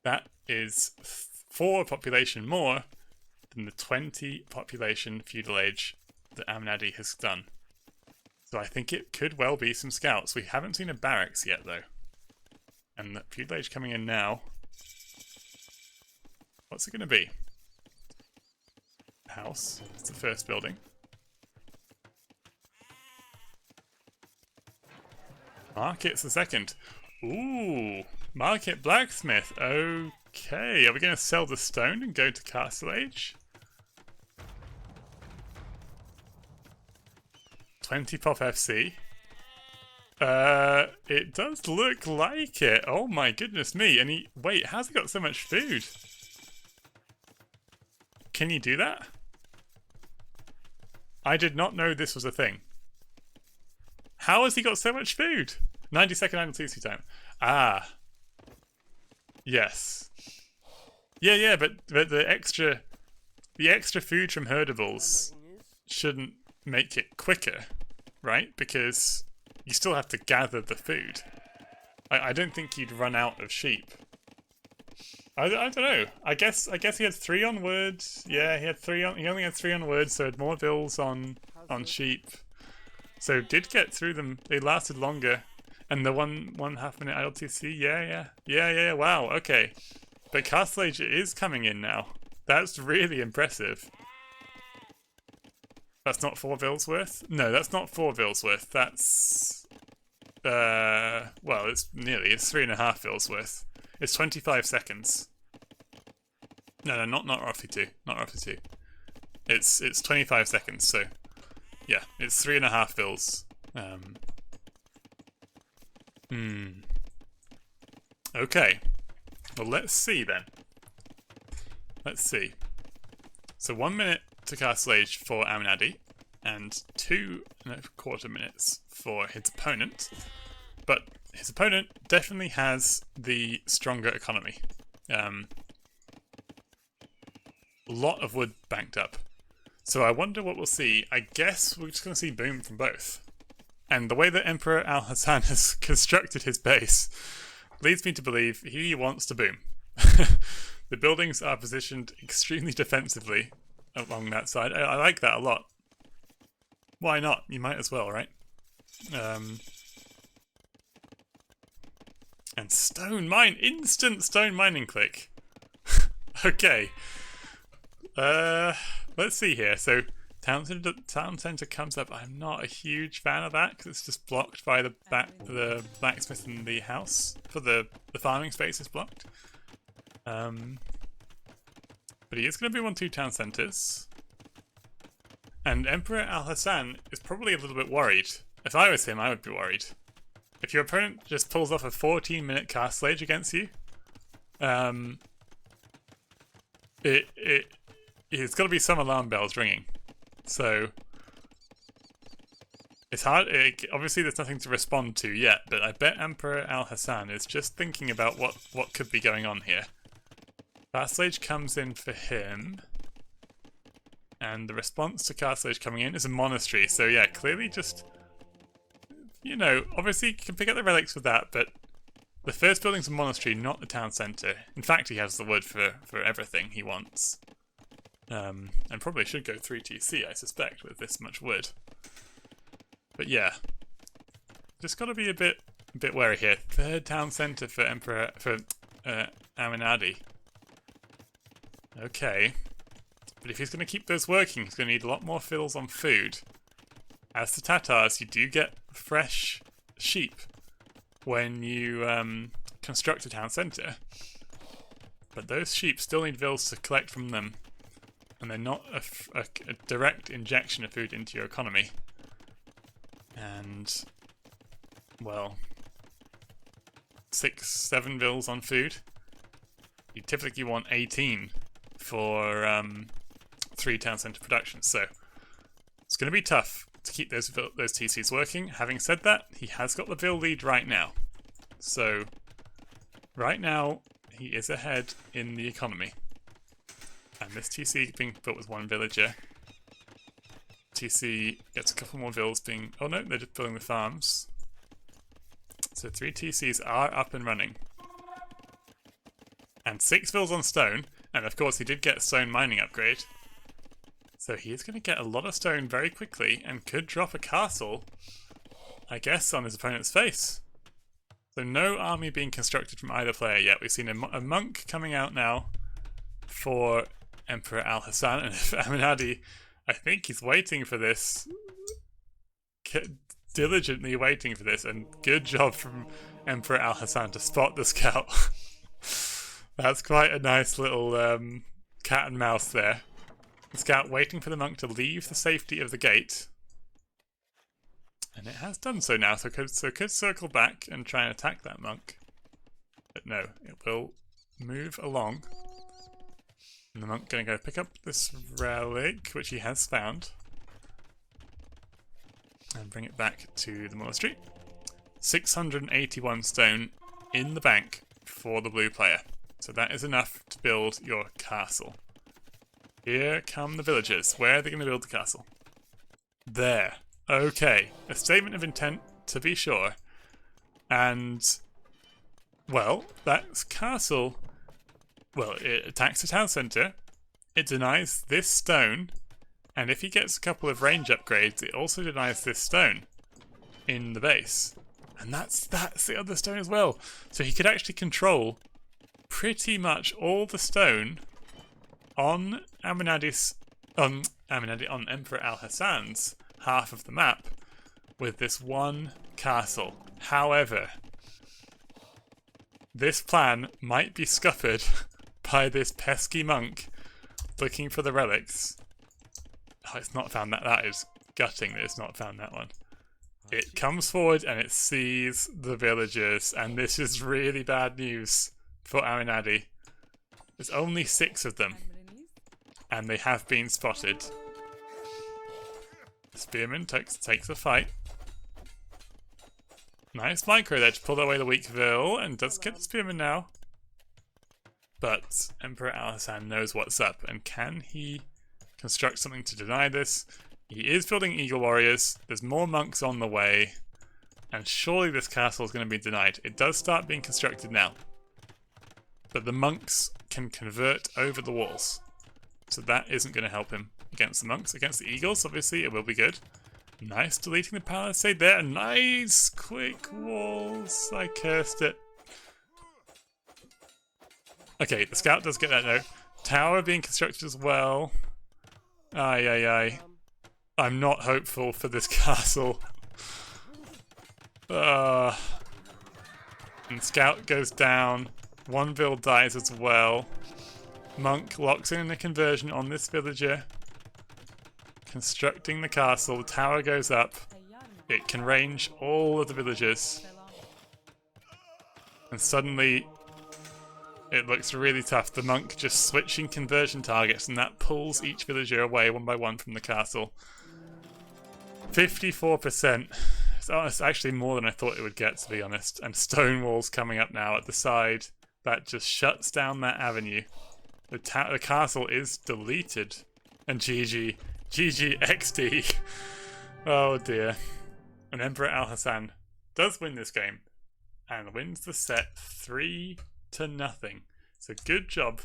That is 4 population more than the 20 population feudal age that Aminaddi has done. So I think it could well be some scouts. We haven't seen a barracks yet though. And the feudal age coming in now. What's it going to be? House. It's the first building. Market's the second. Ooh, market blacksmith. Okay, are we going to sell the stone and go to Castle Age? 20 pop FC. It does look like it. Oh my goodness me. And wait, how's he got so much food? Can you do that? I did not know this was a thing. How has he got so much food? 90-second idle TC time. Ah. Yes. Yeah, but the extra food from herdables shouldn't make it quicker, right? Because you still have to gather the food. I don't think you'd run out of sheep. I don't know. I guess he had 3 on wood. Yeah, he only had 3 on wood, so had more bills on sheep. So did get through them. They lasted longer. And the 1.5 minute idle TC, yeah. Wow, okay. But Castle Age is coming in now. That's really impressive. That's not 4 vills worth? No, that's not 4 vills worth. That's well, it's 3.5 vills worth. It's 25 seconds. No, not roughly 2. Not roughly 2. It's 25 seconds, so yeah, it's 3.5 vills. Okay. Well, let's see then. Let's see. So 1 minute to Castle Age for Aminaddi, and 2.25 minutes for his opponent. But his opponent definitely has the stronger economy. A lot of wood banked up. So I wonder what we'll see. I guess we're just going to see boom from both. And the way that Emperor AlHasan has constructed his base leads me to believe he wants to boom. The buildings are positioned extremely defensively along that side. I like that a lot. Why not? You might as well, right? And stone mine! Instant stone mining click! Okay. Let's see here. So, town centre comes up. I'm not a huge fan of that because it's just blocked by the blacksmith in the house. For the farming space is blocked. But he is going to be 1-2 town centres. And Emperor AlHasan is probably a little bit worried. If I was him, I would be worried. If your opponent just pulls off a 14-minute Castle Age against you, it's got to be some alarm bells ringing. So it's hard. Obviously, there's nothing to respond to yet, but I bet Emperor AlHasan is just thinking about what could be going on here. Castle Age comes in for him, and the response to Castle Age coming in is a monastery. So yeah, clearly just, you know, obviously you can pick up the relics with that, but the first building's a monastery, not the town centre. In fact, he has the wood for everything he wants. And probably should go 3 TC, I suspect, with this much wood. But yeah, just got to be a bit wary here. Third town centre for Aminaddi. Okay, but if he's going to keep those working, he's going to need a lot more fills on food. As to Tatars, you do get fresh sheep when you construct a town centre, but those sheep still need vills to collect from them, and they're not a direct injection of food into your economy. And, well, 6-7 vills on food. You typically want 18 for 3 town centre productions, so it's going to be tough to keep those TCs working. Having said that, he has got the vill lead right now. So, right now, he is ahead in the economy. And this TC being built with 1 villager. TC gets a couple more vills being... Oh no, they're just building the farms. So 3 TCs are up and running. And 6 vills on stone. And of course he did get stone mining upgrade. So he is going to get a lot of stone very quickly and could drop a castle, I guess, on his opponent's face. So no army being constructed from either player yet. We've seen a monk coming out now for Emperor AlHasan. And Aminaddi, I think he's waiting for this. Diligently waiting for this. And good job from Emperor AlHasan to spot the scout. That's quite a nice little cat and mouse there. The scout waiting for the monk to leave the safety of the gate. And it has done so now, so it could circle back and try and attack that monk. But no, it will move along. And the monk going to go pick up this relic, which he has found. And bring it back to the monastery. 681 stone in the bank for the blue player. So that is enough to build your castle. Here come the villagers. Where are they going to build the castle? There. Okay. A statement of intent, to be sure. And, well, that castle, well, it attacks the town centre. It denies this stone. And if he gets a couple of range upgrades, it also denies this stone in the base. And that's the other stone as well. So he could actually control pretty much all the stone on Aminaddi's, on Emperor AlHasan's half of the map with this one castle. However, this plan might be scuppered by this pesky monk looking for the relics. Oh, it's not found that. That is gutting that it's not found that one. It comes forward and it sees the villagers, and this is really bad news for Aminaddi. There's only 6 of them, and they have been spotted. Spearman takes a fight. Nice micro there to pull away the weak Vil, and does get the Spearman now. But Emperor AlHasan knows what's up, and can he construct something to deny this? He is building Eagle Warriors, there's more monks on the way, and surely this castle is going to be denied. It does start being constructed now. But the monks can convert over the walls. So that isn't going to help him against the monks. Against the eagles, obviously, it will be good. Nice deleting the palisade there. Nice quick walls. I cursed it. Okay, the scout does get that note. Tower being constructed as well. Aye. I'm not hopeful for this castle. And scout goes down. One Vil dies as well. Monk locks in a conversion on this villager. Constructing the castle. The tower goes up. It can range all of the villagers. And suddenly, it looks really tough. The monk just switching conversion targets, and that pulls each villager away one by one from the castle. 54%. It's actually more than I thought it would get, to be honest. And stone walls coming up now at the side. That just shuts down that avenue. The castle is deleted. And GG. GG XD. Oh dear. And Emperor AlHasan does win this game. And wins the set 3-0. So good job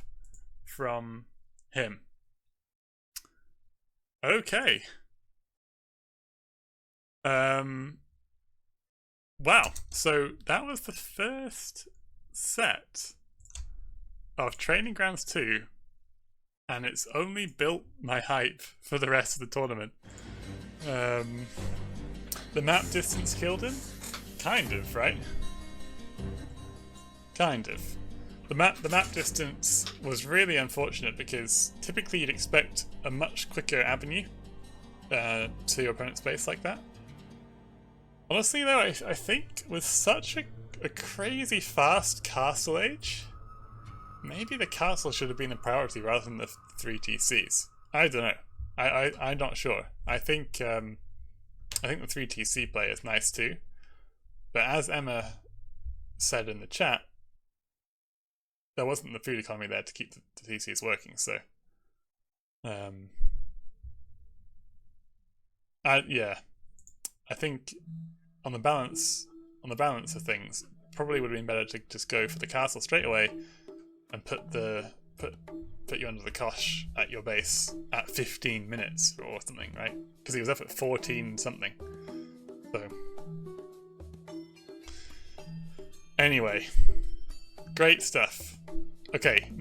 from him. Okay. Wow. So that was the first set of Training Grounds 2, and it's only built my hype for the rest of the tournament. The map distance killed him? Kind of, right? Kind of. The map distance was really unfortunate because typically you'd expect a much quicker avenue to your opponent's base like that. Honestly though, I think with such a crazy fast castle age, maybe the castle should have been a priority rather than the 3 TCs. I don't know. I'm not sure. I think the 3 TC play is nice too. But as Emma said in the chat, there wasn't the food economy there to keep the TCs working, so Yeah, I think on the balance of things, probably would have been better to just go for the castle straight away and put you under the kosh at your base at 15 minutes or something, right? Because he was up at 14 something. So anyway, great stuff. Okay,